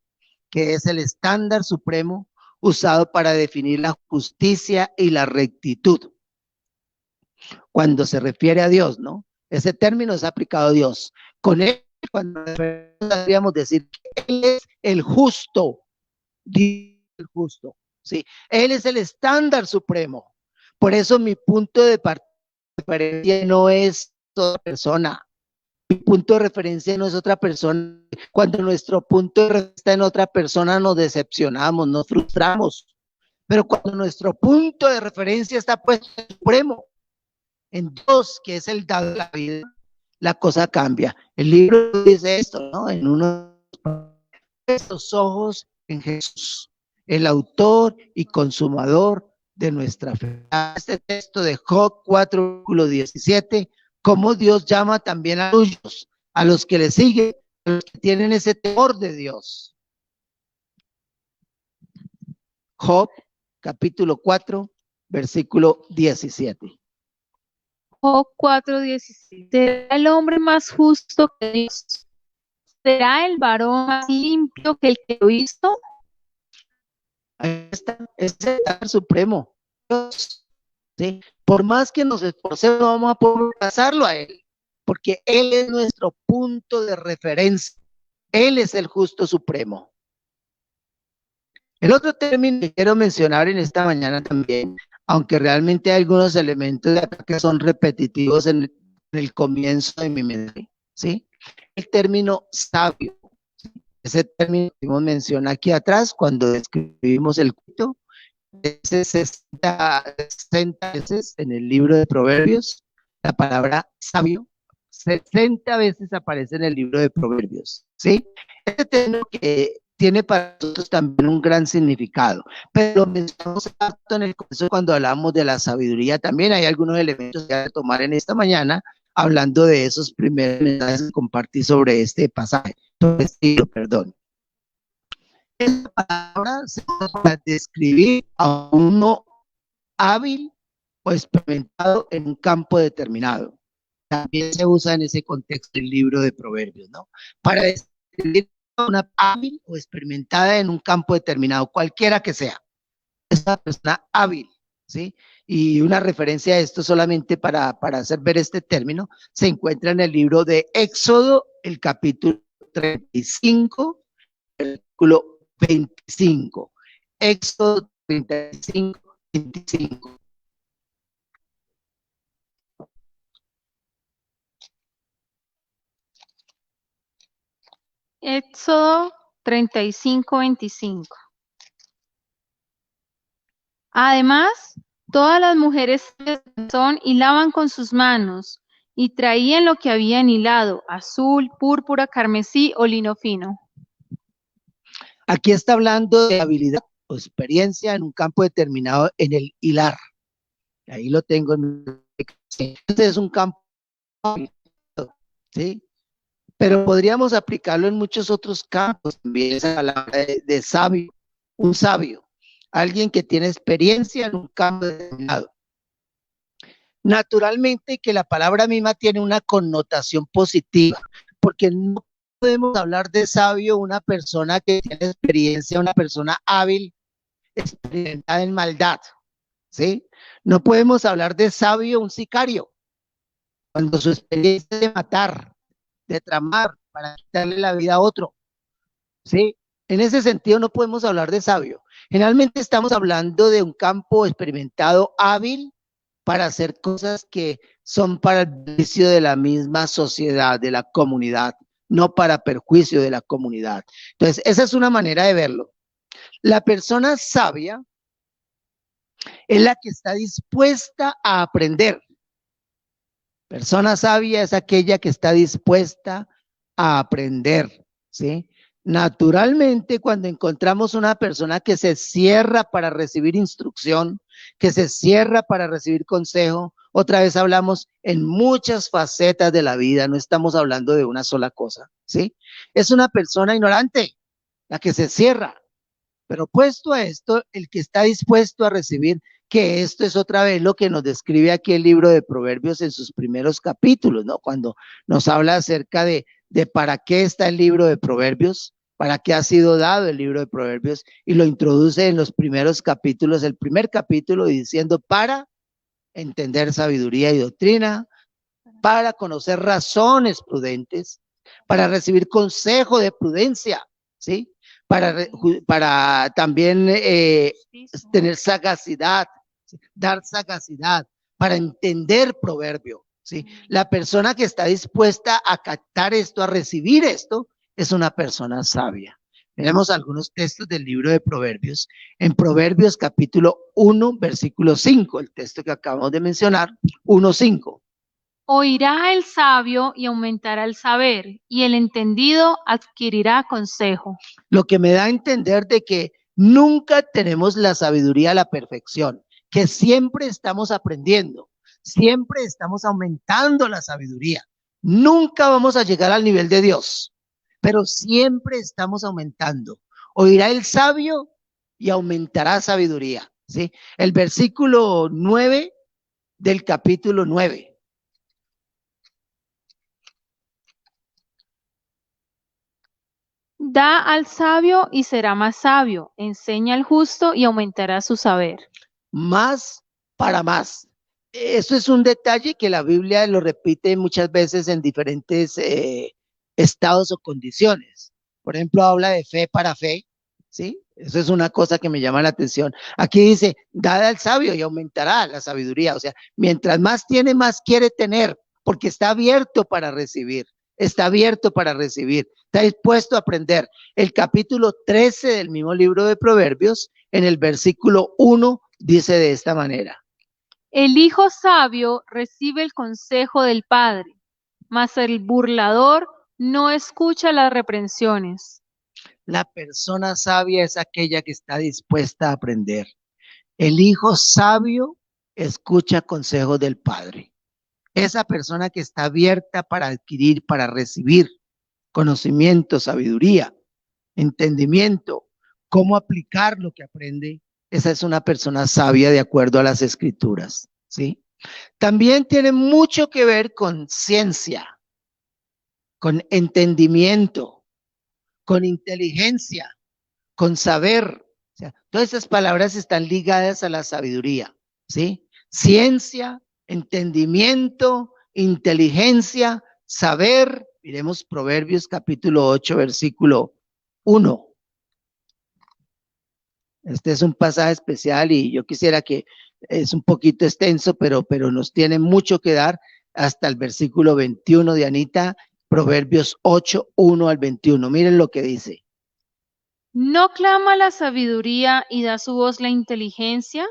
que es el estándar supremo usado para definir la justicia y la rectitud. Cuando se refiere a Dios, ¿no? Ese término es aplicado a Dios. Con él, cuando podríamos decir que Él es el justo, Dios es el justo, ¿sí? Él es el estándar supremo. Por eso mi punto de referencia no es otra persona. Mi punto de referencia no es otra persona. Cuando nuestro punto de referencia está en otra persona, nos decepcionamos, nos frustramos. Pero cuando nuestro punto de referencia está puesto en el supremo, en Dios, que es el dador de la vida, la cosa cambia. El libro dice esto, ¿no? En uno de los ojos en Jesús, el autor y consumador de nuestra fe. Este texto de Job 4:17, cómo Dios llama también a los suyos, a los que le siguen, a los que tienen ese temor de Dios. Job capítulo 4, versículo 17. Job 4:16. ¿Será el hombre más justo que Dios? ¿Será el varón más limpio que el que lo hizo? Ahí está, es el estándar supremo. Dios, ¿sí? Por más que nos esforcemos, no vamos a poder pasarlo a Él, porque Él es nuestro punto de referencia. Él es el justo supremo. El otro término que quiero mencionar en esta mañana también, aunque realmente hay algunos elementos de acá que son repetitivos en el comienzo de mi mente, ¿sí? El término sabio. Ese término que hemos mencionado aquí atrás cuando describimos el culto, ese 60 veces en el libro de Proverbios, la palabra sabio, 60 veces aparece en el libro de Proverbios, ¿sí? Este término que tiene para nosotros también un gran significado, pero lo mencionamos en el comienzo cuando hablamos de la sabiduría. También hay algunos elementos que hay que tomar en esta mañana, hablando de esos primeros mensajes que compartí sobre este pasaje, sobre este libro, perdón. Esta palabra se usa para describir a uno hábil o experimentado en un campo determinado. También se usa en ese contexto el libro de Proverbios, ¿no? Para describir a una hábil o experimentada en un campo determinado, cualquiera que sea. Es una persona hábil, ¿sí? Y una referencia a esto solamente para hacer ver este término, se encuentra en el libro de Éxodo, el capítulo 35, versículo 25. Éxodo 35, 25. Éxodo 35:25. Además, todas las mujeres son hilaban con sus manos y traían lo que habían hilado, azul, púrpura, carmesí o lino fino. Aquí está hablando de habilidad o experiencia en un campo determinado en el hilar. Ahí lo tengo. Este es un campo, ¿sí? Pero podríamos aplicarlo en muchos otros campos también, esa palabra de sabio, un sabio, alguien que tiene experiencia en un campo determinado. Naturalmente que la palabra misma tiene una connotación positiva, porque no podemos hablar de sabio una persona que tiene experiencia, una persona hábil, experimentada en maldad, ¿sí? No podemos hablar de sabio un sicario, cuando su experiencia es de matar, de tramar para quitarle la vida a otro, ¿sí? En ese sentido no podemos hablar de sabio. Generalmente estamos hablando de un campo experimentado hábil para hacer cosas que son para el beneficio de la misma sociedad, de la comunidad, no para perjuicio de la comunidad. Entonces, esa es una manera de verlo. La persona sabia es la que está dispuesta a aprender. Persona sabia es aquella que está dispuesta a aprender, ¿sí? Naturalmente, cuando encontramos una persona que se cierra para recibir instrucción, que se cierra para recibir consejo, otra vez hablamos en muchas facetas de la vida, no estamos hablando de una sola cosa, ¿sí? Es una persona ignorante, la que se cierra, pero puesto a esto, el que está dispuesto a recibir, que esto es otra vez lo que nos describe aquí el libro de Proverbios en sus primeros capítulos, ¿no? Cuando nos habla acerca de para qué está el libro de Proverbios, para qué ha sido dado el libro de Proverbios, y lo introduce en los primeros capítulos, el primer capítulo diciendo para entender sabiduría y doctrina, para conocer razones prudentes, para recibir consejo de prudencia, ¿sí? Para también tener sagacidad, ¿sí? Dar sagacidad, para entender proverbio, ¿sí? La persona que está dispuesta a captar esto, a recibir esto, es una persona sabia. Miremos algunos textos del libro de Proverbios. En Proverbios capítulo 1, versículo 5, el texto que acabamos de mencionar, 1:5. Oirá el sabio y aumentará el saber, y el entendido adquirirá consejo. Lo que me da a entender de que nunca tenemos la sabiduría a la perfección, que siempre estamos aprendiendo, siempre estamos aumentando la sabiduría. Nunca vamos a llegar al nivel de Dios, pero siempre estamos aumentando. Oirá el sabio y aumentará sabiduría, ¿sí? El versículo 9 del capítulo 9. Da al sabio y será más sabio, enseña al justo y aumentará su saber. Más para más. Eso es un detalle que la Biblia lo repite muchas veces en diferentes estados o condiciones. Por ejemplo, habla de fe para fe, ¿sí? Eso es una cosa que me llama la atención. Aquí dice, dada al sabio y aumentará la sabiduría. O sea, mientras más tiene, más quiere tener, porque está abierto para recibir. Está abierto para recibir, está dispuesto a aprender. El capítulo 13 del mismo libro de Proverbios, en el versículo 1, dice de esta manera. El hijo sabio recibe el consejo del padre, mas el burlador no escucha las reprensiones. La persona sabia es aquella que está dispuesta a aprender. El hijo sabio escucha consejos del padre. Esa persona que está abierta para adquirir, para recibir conocimiento, sabiduría, entendimiento, cómo aplicar lo que aprende, esa es una persona sabia de acuerdo a las escrituras, ¿sí? También tiene mucho que ver con ciencia, con entendimiento, con inteligencia, con saber. O sea, todas esas palabras están ligadas a la sabiduría, ¿sí? Ciencia, entendimiento, inteligencia, saber. Miremos Proverbios capítulo 8, versículo 1. Este es un pasaje especial y yo quisiera que es un poquito extenso, pero nos tiene mucho que dar hasta el versículo 21 de Anita, Proverbios 8, 1 al 21. Miren lo que dice. ¿No clama la sabiduría y da su voz la inteligencia?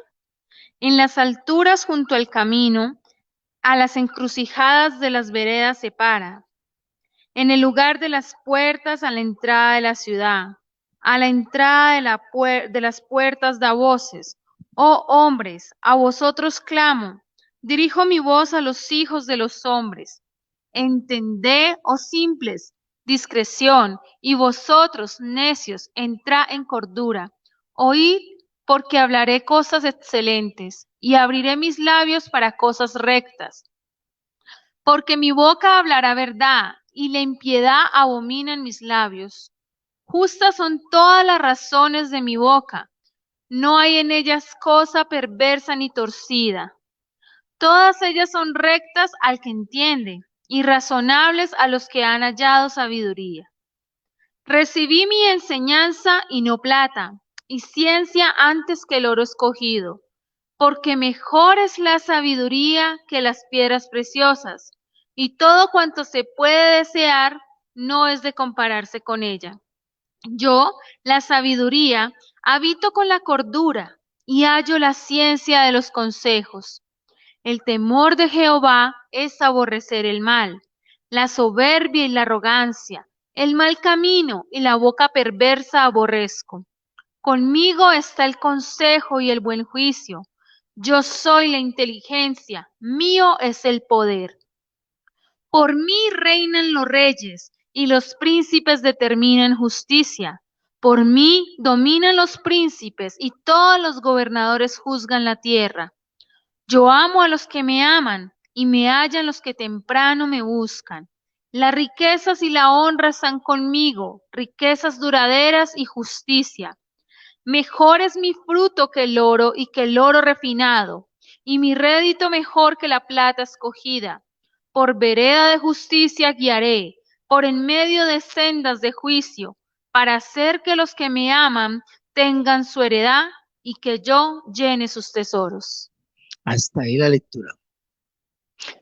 En las alturas junto al camino, a las encrucijadas de las veredas se para. En el lugar de las puertas a la entrada de la ciudad, a la entrada de las puertas da voces. Oh hombres, a vosotros clamo, dirijo mi voz a los hijos de los hombres. Entended, oh simples, discreción, y vosotros, necios, entrad en cordura. Oíd, porque hablaré cosas excelentes, y abriré mis labios para cosas rectas. Porque mi boca hablará verdad, y la impiedad abomina en mis labios. Justas son todas las razones de mi boca, no hay en ellas cosa perversa ni torcida. Todas ellas son rectas al que entiende, y razonables a los que han hallado sabiduría. Recibí mi enseñanza y no plata, y ciencia antes que el oro escogido, porque mejor es la sabiduría que las piedras preciosas, y todo cuanto se puede desear no es de compararse con ella. Yo, la sabiduría, habito con la cordura, y hallo la ciencia de los consejos. El temor de Jehová es aborrecer el mal, la soberbia y la arrogancia, el mal camino y la boca perversa aborrezco. Conmigo está el consejo y el buen juicio. Yo soy la inteligencia, mío es el poder. Por mí reinan los reyes y los príncipes determinan justicia. Por mí dominan los príncipes y todos los gobernadores juzgan la tierra. Yo amo a los que me aman y me hallan los que temprano me buscan. Las riquezas y la honra están conmigo, riquezas duraderas y justicia. Mejor es mi fruto que el oro y que el oro refinado, y mi rédito mejor que la plata escogida. Por vereda de justicia guiaré, por en medio de sendas de juicio, para hacer que los que me aman tengan su heredad y que yo llene sus tesoros. Hasta ahí la lectura.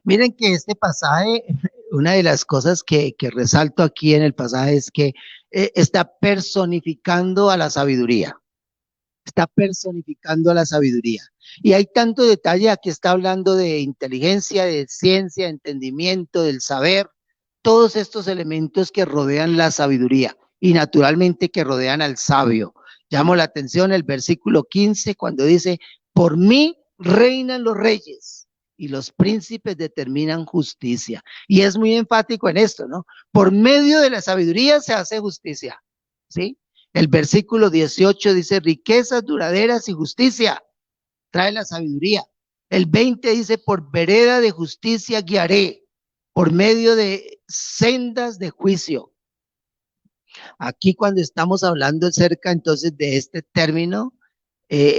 Miren que este pasaje, una de las cosas que resalto aquí en el pasaje es que está personificando a la sabiduría. Está personificando a la sabiduría. Y hay tanto detalle, aquí está hablando de inteligencia, de ciencia, de entendimiento, del saber, todos estos elementos que rodean la sabiduría y naturalmente que rodean al sabio. Llamo la atención el versículo 15 cuando dice, por mí reinan los reyes y los príncipes determinan justicia. Y es muy enfático en esto, ¿no? Por medio de la sabiduría se hace justicia, ¿sí? El versículo 18 dice, riquezas duraderas y justicia trae la sabiduría. El 20 dice, por vereda de justicia guiaré, por medio de sendas de juicio. Aquí cuando estamos hablando acerca entonces de este término,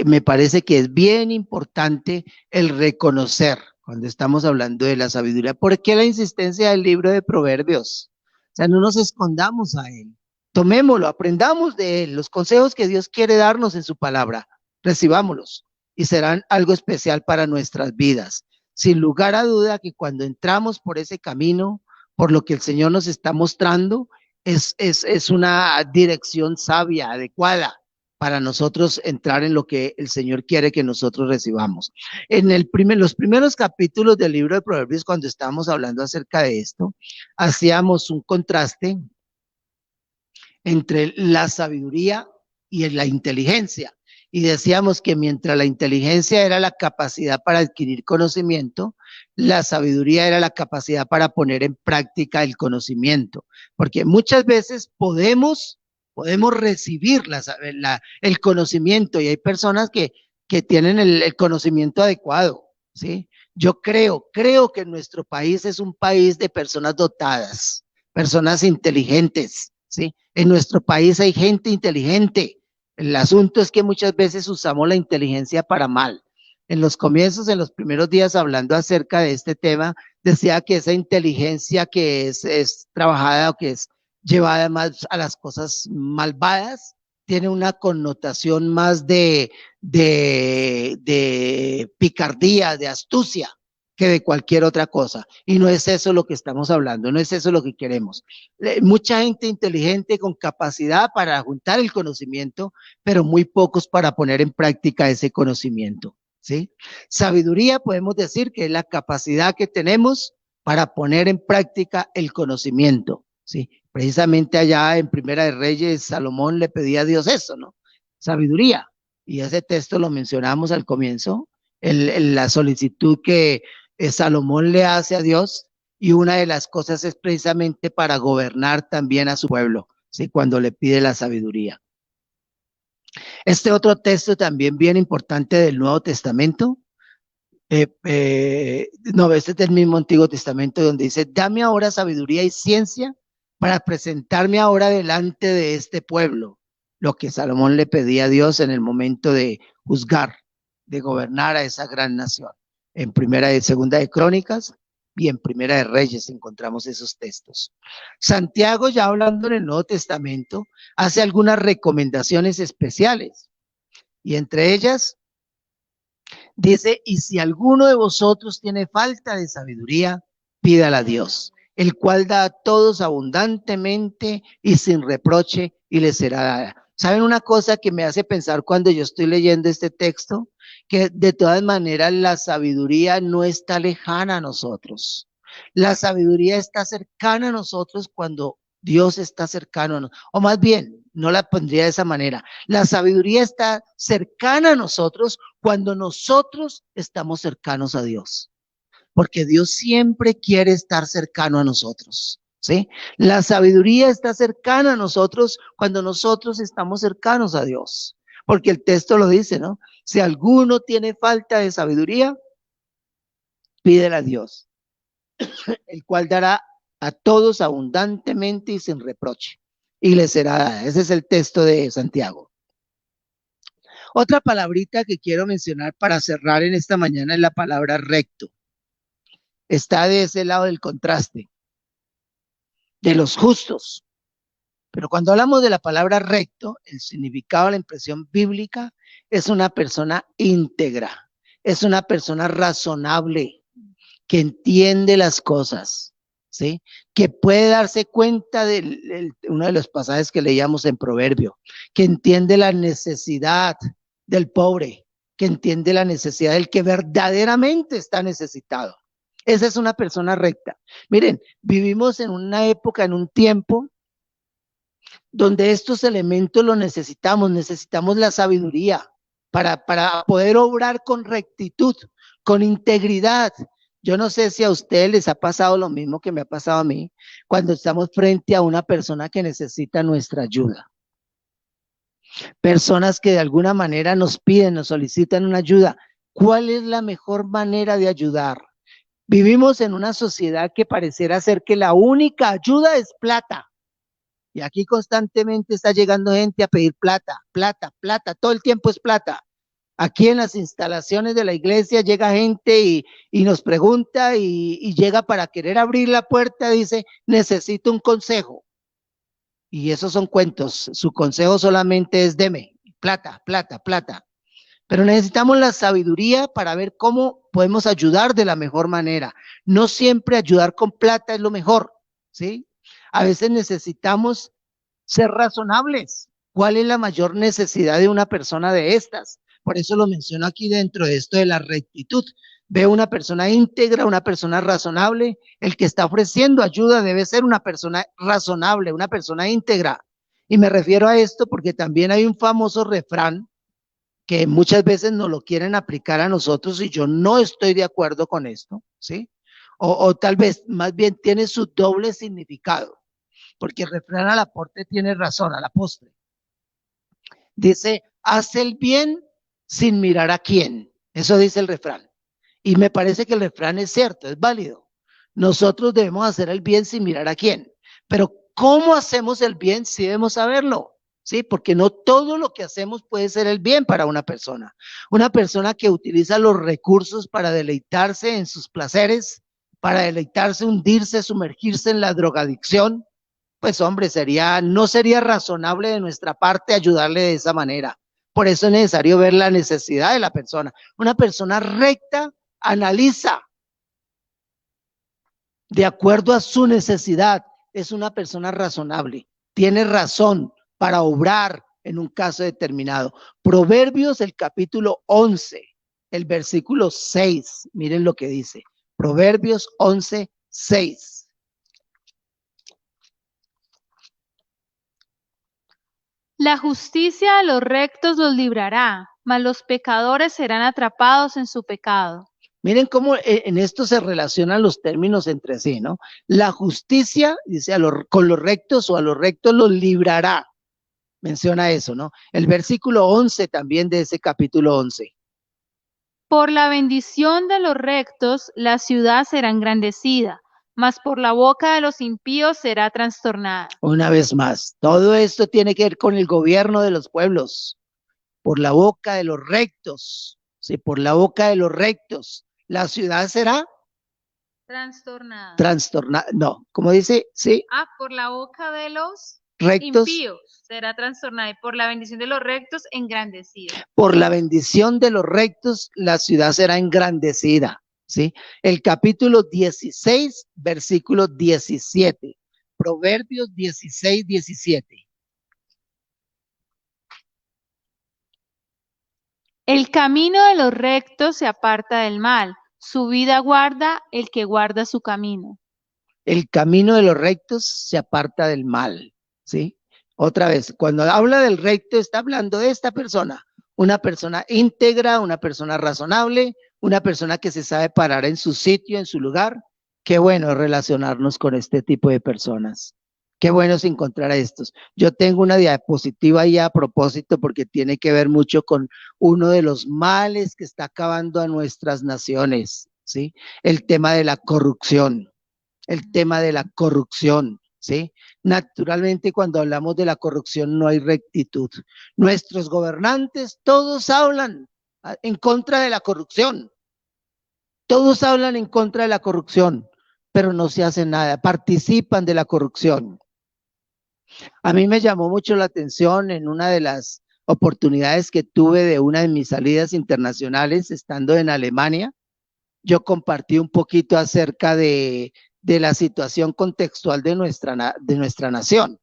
me parece que es bien importante el reconocer cuando estamos hablando de la sabiduría. ¿Por qué la insistencia del libro de Proverbios? O sea, no nos escondamos a él. Tomémoslo, aprendamos de él, los consejos que Dios quiere darnos en su palabra, recibámoslos y serán algo especial para nuestras vidas. Sin lugar a duda que cuando entramos por ese camino, por lo que el Señor nos está mostrando, es una dirección sabia, adecuada para nosotros entrar en lo que el Señor quiere que nosotros recibamos. En los primeros capítulos del libro de Proverbios, cuando estábamos hablando acerca de esto, hacíamos un contraste entre la sabiduría y la inteligencia. Y decíamos que mientras la inteligencia era la capacidad para adquirir conocimiento, la sabiduría era la capacidad para poner en práctica el conocimiento. Porque muchas veces podemos recibir el conocimiento y hay personas que tienen el conocimiento adecuado, ¿sí? Yo creo que nuestro país es un país de personas dotadas, personas inteligentes, ¿sí? En nuestro país hay gente inteligente. El asunto es que muchas veces usamos la inteligencia para mal. En los comienzos, en los primeros días, hablando acerca de este tema, decía que esa inteligencia que es trabajada o que es llevada más a las cosas malvadas, tiene una connotación más de picardía, de astucia, que de cualquier otra cosa. Y no es eso lo que estamos hablando, no es eso lo que queremos. Mucha gente inteligente con capacidad para juntar el conocimiento, pero muy pocos para poner en práctica ese conocimiento, ¿sí? Sabiduría podemos decir que es la capacidad que tenemos para poner en práctica el conocimiento, ¿sí? Precisamente allá en Primera de Reyes, Salomón le pedía a Dios eso, ¿no? Sabiduría. Y ese texto lo mencionamos al comienzo, la solicitud que Salomón le hace a Dios, y una de las cosas es precisamente para gobernar también a su pueblo, ¿sí? Cuando le pide la sabiduría. Este otro texto también bien importante del Nuevo Testamento, no, este es del mismo Antiguo Testamento donde dice, dame ahora sabiduría y ciencia para presentarme ahora delante de este pueblo, lo que Salomón le pedía a Dios en el momento de juzgar, de gobernar a esa gran nación. En Primera y Segunda de Crónicas y en Primera de Reyes encontramos esos textos. Santiago, ya hablando en el Nuevo Testamento, hace algunas recomendaciones especiales y entre ellas dice, y si alguno de vosotros tiene falta de sabiduría, pídala a Dios, el cual da a todos abundantemente y sin reproche y le será dada. ¿Saben una cosa que me hace pensar cuando yo estoy leyendo este texto? Que de todas maneras la sabiduría no está lejana a nosotros. La sabiduría está cercana a nosotros cuando Dios está cercano a nosotros. O más bien, no la pondría de esa manera. La sabiduría está cercana a nosotros cuando nosotros estamos cercanos a Dios. Porque Dios siempre quiere estar cercano a nosotros, ¿sí? La sabiduría está cercana a nosotros cuando nosotros estamos cercanos a Dios. Porque el texto lo dice, ¿no? Si alguno tiene falta de sabiduría, pídela a Dios, el cual dará a todos abundantemente y sin reproche, y les será dada. Ese es el texto de Santiago. Otra palabrita que quiero mencionar para cerrar en esta mañana es la palabra recto. Está de ese lado del contraste, de los justos. Pero cuando hablamos de la palabra recto, el significado, la impresión bíblica, es una persona íntegra, es una persona razonable, que entiende las cosas, ¿sí? Que puede darse cuenta de uno de los pasajes que leíamos en Proverbio, que entiende la necesidad del pobre, que entiende la necesidad del que verdaderamente está necesitado. Esa es una persona recta. Miren, vivimos en una época, en un tiempo, donde estos elementos los necesitamos la sabiduría para poder obrar con rectitud, con integridad. Yo no sé si a ustedes les ha pasado lo mismo que me ha pasado a mí cuando estamos frente a una persona que necesita nuestra ayuda. Personas que de alguna manera nos piden, nos solicitan una ayuda. ¿Cuál es la mejor manera de ayudar? Vivimos en una sociedad que pareciera ser que la única ayuda es plata. Y aquí constantemente está llegando gente a pedir plata, plata, plata, todo el tiempo es plata. Aquí en las instalaciones de la iglesia llega gente y nos pregunta y llega para querer abrir la puerta, dice, necesito un consejo. Y esos son cuentos, su consejo solamente es deme, plata, plata, plata. Pero necesitamos la sabiduría para ver cómo podemos ayudar de la mejor manera. No siempre ayudar con plata es lo mejor, ¿sí? A veces necesitamos ser razonables. ¿Cuál es la mayor necesidad de una persona de estas? Por eso lo menciono aquí dentro de esto de la rectitud. Veo una persona íntegra, una persona razonable. El que está ofreciendo ayuda debe ser una persona razonable, una persona íntegra. Y me refiero a esto porque también hay un famoso refrán que muchas veces nos lo quieren aplicar a nosotros y yo no estoy de acuerdo con esto, ¿sí? O tal vez más bien tiene su doble significado, porque el refrán al aporte tiene razón, a la postre. Dice, haz el bien sin mirar a quién. Eso dice el refrán. Y me parece que el refrán es cierto, es válido. Nosotros debemos hacer el bien sin mirar a quién. Pero ¿cómo hacemos el bien? Sí debemos saberlo. ¿Sí? Porque no todo lo que hacemos puede ser el bien para una persona. Una persona que utiliza los recursos para deleitarse en sus placeres, para deleitarse, hundirse, sumergirse en la drogadicción, pues hombre, no sería razonable de nuestra parte ayudarle de esa manera. Por eso es necesario ver la necesidad de la persona. Una persona recta analiza de acuerdo a su necesidad. Es una persona razonable, tiene razón para obrar en un caso determinado. Proverbios, el capítulo 11, el versículo 6, miren lo que dice. Proverbios 11, 6. La justicia a los rectos los librará, mas los pecadores serán atrapados en su pecado. Miren cómo en esto se relacionan los términos entre sí, ¿no? La justicia, dice, con los rectos o a los rectos los librará. Menciona eso, ¿no? El versículo 11 también de ese capítulo 11. Por la bendición de los rectos, la ciudad será engrandecida, mas por la boca de los impíos será trastornada. Una vez más, todo esto tiene que ver con el gobierno de los pueblos. Por la boca de los rectos, sí, por la boca de los rectos, la ciudad será trastornada. No, como dice, sí. Por la boca de los rectos, impíos será trastornada y por la bendición de los rectos engrandecida. Por la bendición de los rectos, la ciudad será engrandecida. ¿Sí? El capítulo 16, versículo 17. Proverbios 16, 17. El camino de los rectos se aparta del mal, su vida guarda el que guarda su camino. El camino de los rectos se aparta del mal, ¿sí? Otra vez, cuando habla del recto, está hablando de esta persona, una persona íntegra, una persona razonable, una persona que se sabe parar en su sitio, en su lugar. Qué bueno relacionarnos con este tipo de personas. Qué bueno es encontrar a estos. Yo tengo una diapositiva ahí a propósito porque tiene que ver mucho con uno de los males que está acabando a nuestras naciones, ¿sí? El tema de la corrupción. el tema de la corrupción, ¿sí? Naturalmente, cuando hablamos de la corrupción no hay rectitud. Nuestros gobernantes, todos hablan en contra de la corrupción. Todos hablan en contra de la corrupción, pero no se hace nada, participan de la corrupción. A mí me llamó mucho la atención en una de las oportunidades que tuve de una de mis salidas internacionales, estando en Alemania. Yo compartí un poquito acerca de la situación contextual de nuestra nación.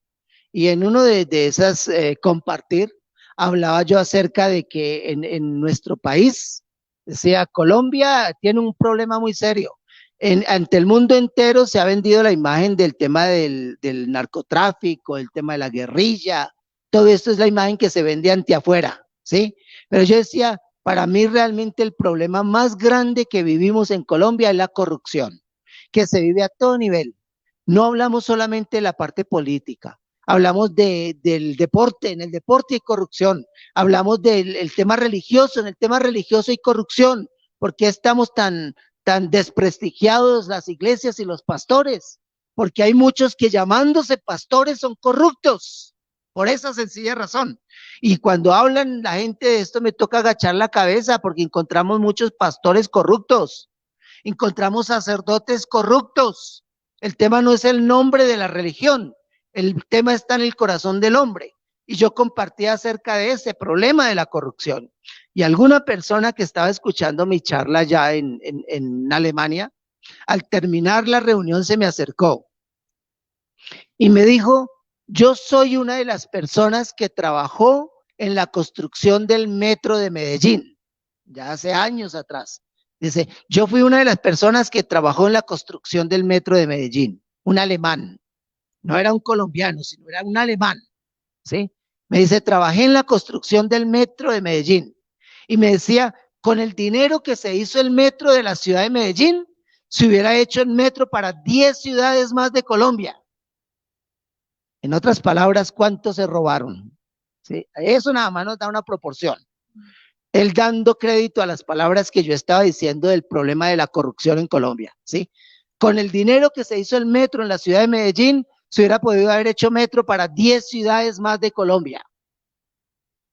Y en uno de esas compartir, hablaba yo acerca de que en nuestro país, decía, Colombia tiene un problema muy serio. Ante el mundo entero se ha vendido la imagen del tema del narcotráfico, el tema de la guerrilla, todo esto es la imagen que se vende ante afuera, ¿sí? Pero yo decía, para mí realmente el problema más grande que vivimos en Colombia es la corrupción, que se vive a todo nivel. No hablamos solamente de la parte política, hablamos del deporte, en el deporte hay corrupción, hablamos del tema religioso, en el tema religioso hay corrupción. ¿Por qué estamos tan desprestigiados las iglesias y los pastores? Porque hay muchos que llamándose pastores son corruptos, por esa sencilla razón. Y cuando hablan la gente de esto me toca agachar la cabeza porque encontramos muchos pastores corruptos, encontramos sacerdotes corruptos. El tema no es el nombre de la religión, el tema está en el corazón del hombre. Y yo compartí acerca de ese problema de la corrupción. Y alguna persona que estaba escuchando mi charla ya en Alemania, al terminar la reunión se me acercó y me dijo, yo soy una de las personas que trabajó en la construcción del metro de Medellín, ya hace años atrás. Dice, yo fui una de las personas que trabajó en la construcción del metro de Medellín, un alemán, no era un colombiano, sino era un alemán, ¿sí? Me dice, trabajé en la construcción del metro de Medellín. Y me decía, con el dinero que se hizo el metro de la ciudad de Medellín, se hubiera hecho el metro para 10 ciudades más de Colombia. En otras palabras, ¿cuánto se robaron? ¿Sí? Eso nada más nos da una proporción. Él dando crédito a las palabras que yo estaba diciendo del problema de la corrupción en Colombia, ¿sí? Con el dinero que se hizo el metro en la ciudad de Medellín, se hubiera podido haber hecho metro para 10 ciudades más de Colombia.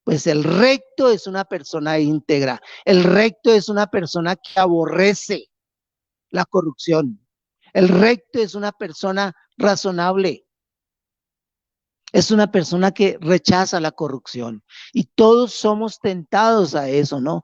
Pues el recto es una persona íntegra, el recto es una persona que aborrece la corrupción, el recto es una persona razonable, es una persona que rechaza la corrupción y todos somos tentados a eso, ¿no?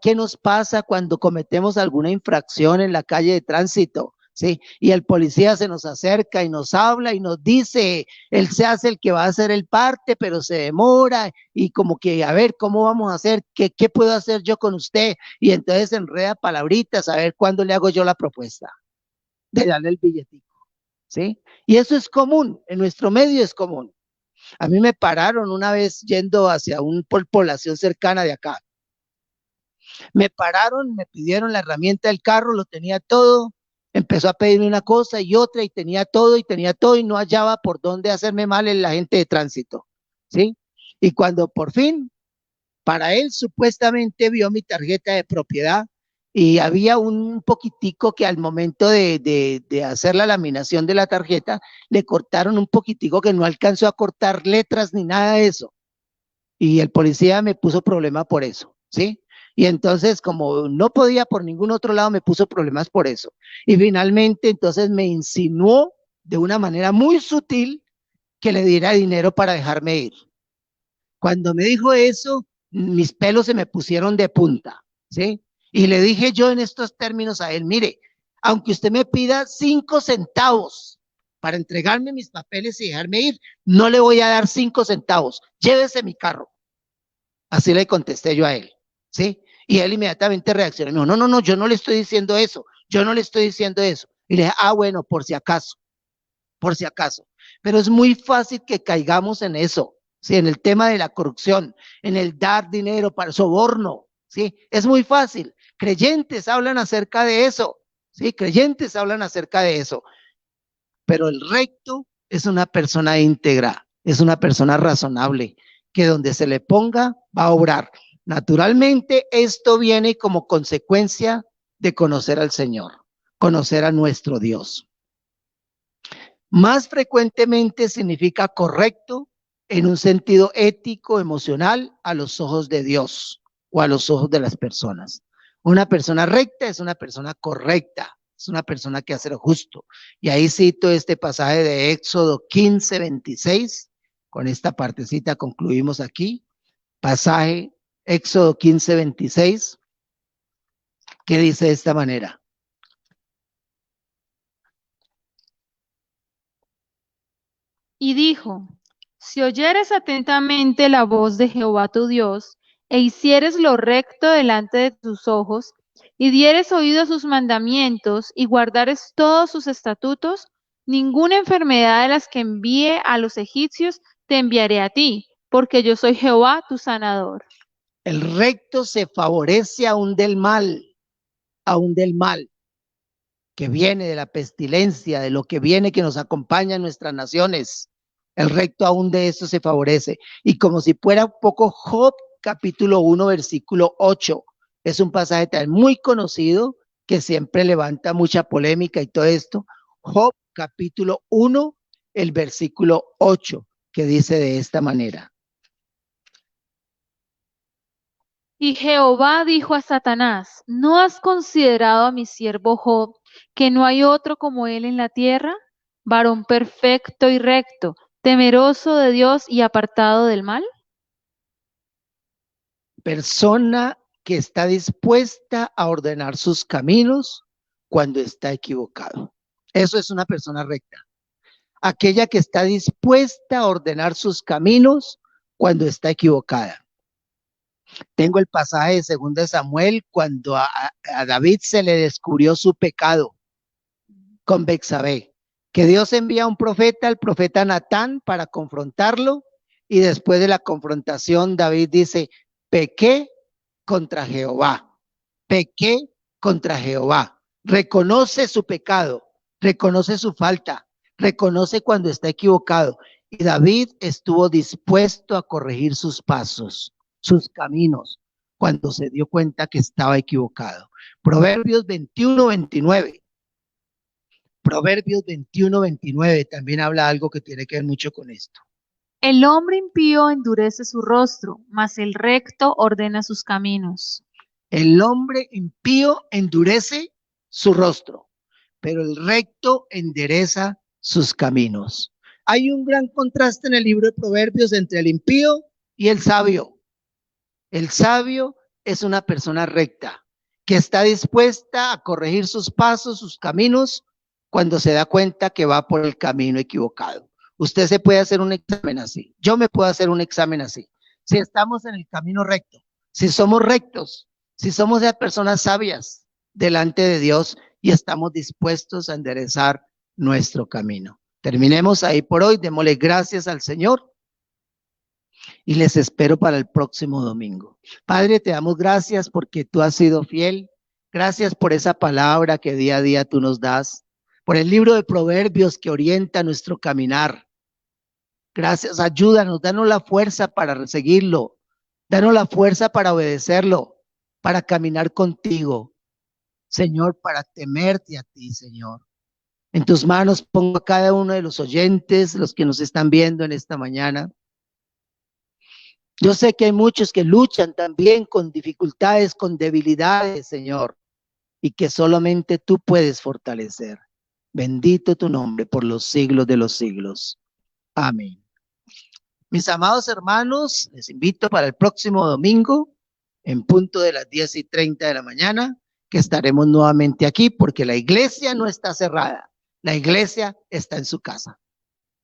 ¿Qué nos pasa cuando cometemos alguna infracción en la calle de tránsito? ¿Sí? Y el policía se nos acerca y nos habla y nos dice, él se hace el que va a hacer el parte, pero se demora y como que, a ver, ¿cómo vamos a hacer? ¿Qué puedo hacer yo con usted? Y entonces enreda palabritas, a ver cuándo le hago yo la propuesta de darle el billetico, ¿sí? Y eso es común, en nuestro medio es común. A mí me pararon una vez yendo hacia una población cercana de acá. Me pararon, me pidieron la herramienta del carro, lo tenía todo, empezó a pedirme una cosa y otra y tenía todo y no hallaba por dónde hacerme mal el agente de tránsito, ¿sí? Y cuando por fin, para él supuestamente vio mi tarjeta de propiedad y había un poquitico que al momento de hacer la laminación de la tarjeta, le cortaron un poquitico que no alcanzó a cortar letras ni nada de eso. Y el policía me puso problema por eso, ¿sí? Y entonces, como no podía por ningún otro lado, me puso problemas por eso. Y finalmente, entonces me insinuó de una manera muy sutil que le diera dinero para dejarme ir. Cuando me dijo eso, mis pelos se me pusieron de punta, ¿sí? Y le dije yo en estos términos a él, mire, aunque usted me pida 5 centavos para entregarme mis papeles y dejarme ir, no le voy a dar 5 centavos, llévese mi carro. Así le contesté yo a él, ¿sí? Y él inmediatamente reaccionó, me dijo, no, no, no, yo no le estoy diciendo eso, yo no le estoy diciendo eso. Y le dije, bueno, por si acaso, por si acaso. Pero es muy fácil que caigamos en eso, ¿sí? En el tema de la corrupción, en el dar dinero para soborno, ¿sí? Es muy fácil. Creyentes hablan acerca de eso, ¿sí? Creyentes hablan acerca de eso. Pero el recto es una persona íntegra, es una persona razonable, que donde se le ponga va a obrar. Naturalmente, esto viene como consecuencia de conocer al Señor, conocer a nuestro Dios. Más frecuentemente significa correcto en un sentido ético, emocional, a los ojos de Dios o a los ojos de las personas. Una persona recta es una persona correcta, es una persona que hace lo justo. Y ahí cito este pasaje de Éxodo 15, 26. Con esta partecita concluimos aquí. Pasaje Éxodo 15, 26, que dice de esta manera. Y dijo, si oyeres atentamente la voz de Jehová tu Dios, e hicieres lo recto delante de tus ojos, y dieres oído a sus mandamientos, y guardares todos sus estatutos, ninguna enfermedad de las que envíe a los egipcios te enviaré a ti, porque yo soy Jehová tu sanador. El recto se favorece aún del mal, que viene de la pestilencia, de lo que viene que nos acompaña en nuestras naciones. El recto aún de eso se favorece. Y como si fuera un poco, Job capítulo 1, versículo 8. Es un pasaje tan muy conocido que siempre levanta mucha polémica y todo esto. Job capítulo 1, el versículo 8, que dice de esta manera. Y Jehová dijo a Satanás, ¿no has considerado a mi siervo Job, que no hay otro como él en la tierra? Varón perfecto y recto, temeroso de Dios y apartado del mal. Persona que está dispuesta a ordenar sus caminos cuando está equivocado. Eso es una persona recta. Aquella que está dispuesta a ordenar sus caminos cuando está equivocada. Tengo el pasaje de 2 Samuel cuando a David se le descubrió su pecado con Betsabé, que Dios envía a un profeta, el profeta Natán, para confrontarlo, y después de la confrontación David dice, pequé contra Jehová, pequé contra Jehová. Reconoce su pecado, reconoce su falta, reconoce cuando está equivocado. Y David estuvo dispuesto a corregir sus pasos, sus caminos, cuando se dio cuenta que estaba equivocado. Proverbios 21, 29. Proverbios 21, 29 también habla algo que tiene que ver mucho con esto. El hombre impío endurece su rostro, mas el recto ordena sus caminos. El hombre impío endurece su rostro, pero el recto endereza sus caminos. Hay un gran contraste en el libro de Proverbios entre el impío y el sabio. El sabio es una persona recta, que está dispuesta a corregir sus pasos, sus caminos, cuando se da cuenta que va por el camino equivocado. Usted se puede hacer un examen así. Yo me puedo hacer un examen así. Si estamos en el camino recto, si somos rectos, si somos de personas sabias delante de Dios y estamos dispuestos a enderezar nuestro camino. Terminemos ahí por hoy. Démosle gracias al Señor y les espero para el próximo domingo. Padre, te damos gracias porque tú has sido fiel. Gracias por esa palabra que día a día tú nos das, por el libro de Proverbios que orienta nuestro caminar. Gracias, ayúdanos, danos la fuerza para seguirlo, danos la fuerza para obedecerlo, para caminar contigo, Señor, para temerte a ti, Señor. En tus manos pongo a cada uno de los oyentes, los que nos están viendo en esta mañana. Yo sé que hay muchos que luchan también con dificultades, con debilidades, Señor, y que solamente tú puedes fortalecer. Bendito tu nombre por los siglos de los siglos. Amén. Mis amados hermanos, les invito para el próximo domingo, en punto de las 10:30 de la mañana, que estaremos nuevamente aquí, porque la iglesia no está cerrada, la iglesia está en su casa.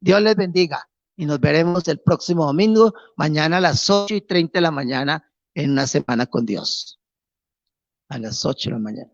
Dios les bendiga y nos veremos el próximo domingo, mañana a las 8:30 de la mañana, en Una Semana con Dios. A las 8 de la mañana.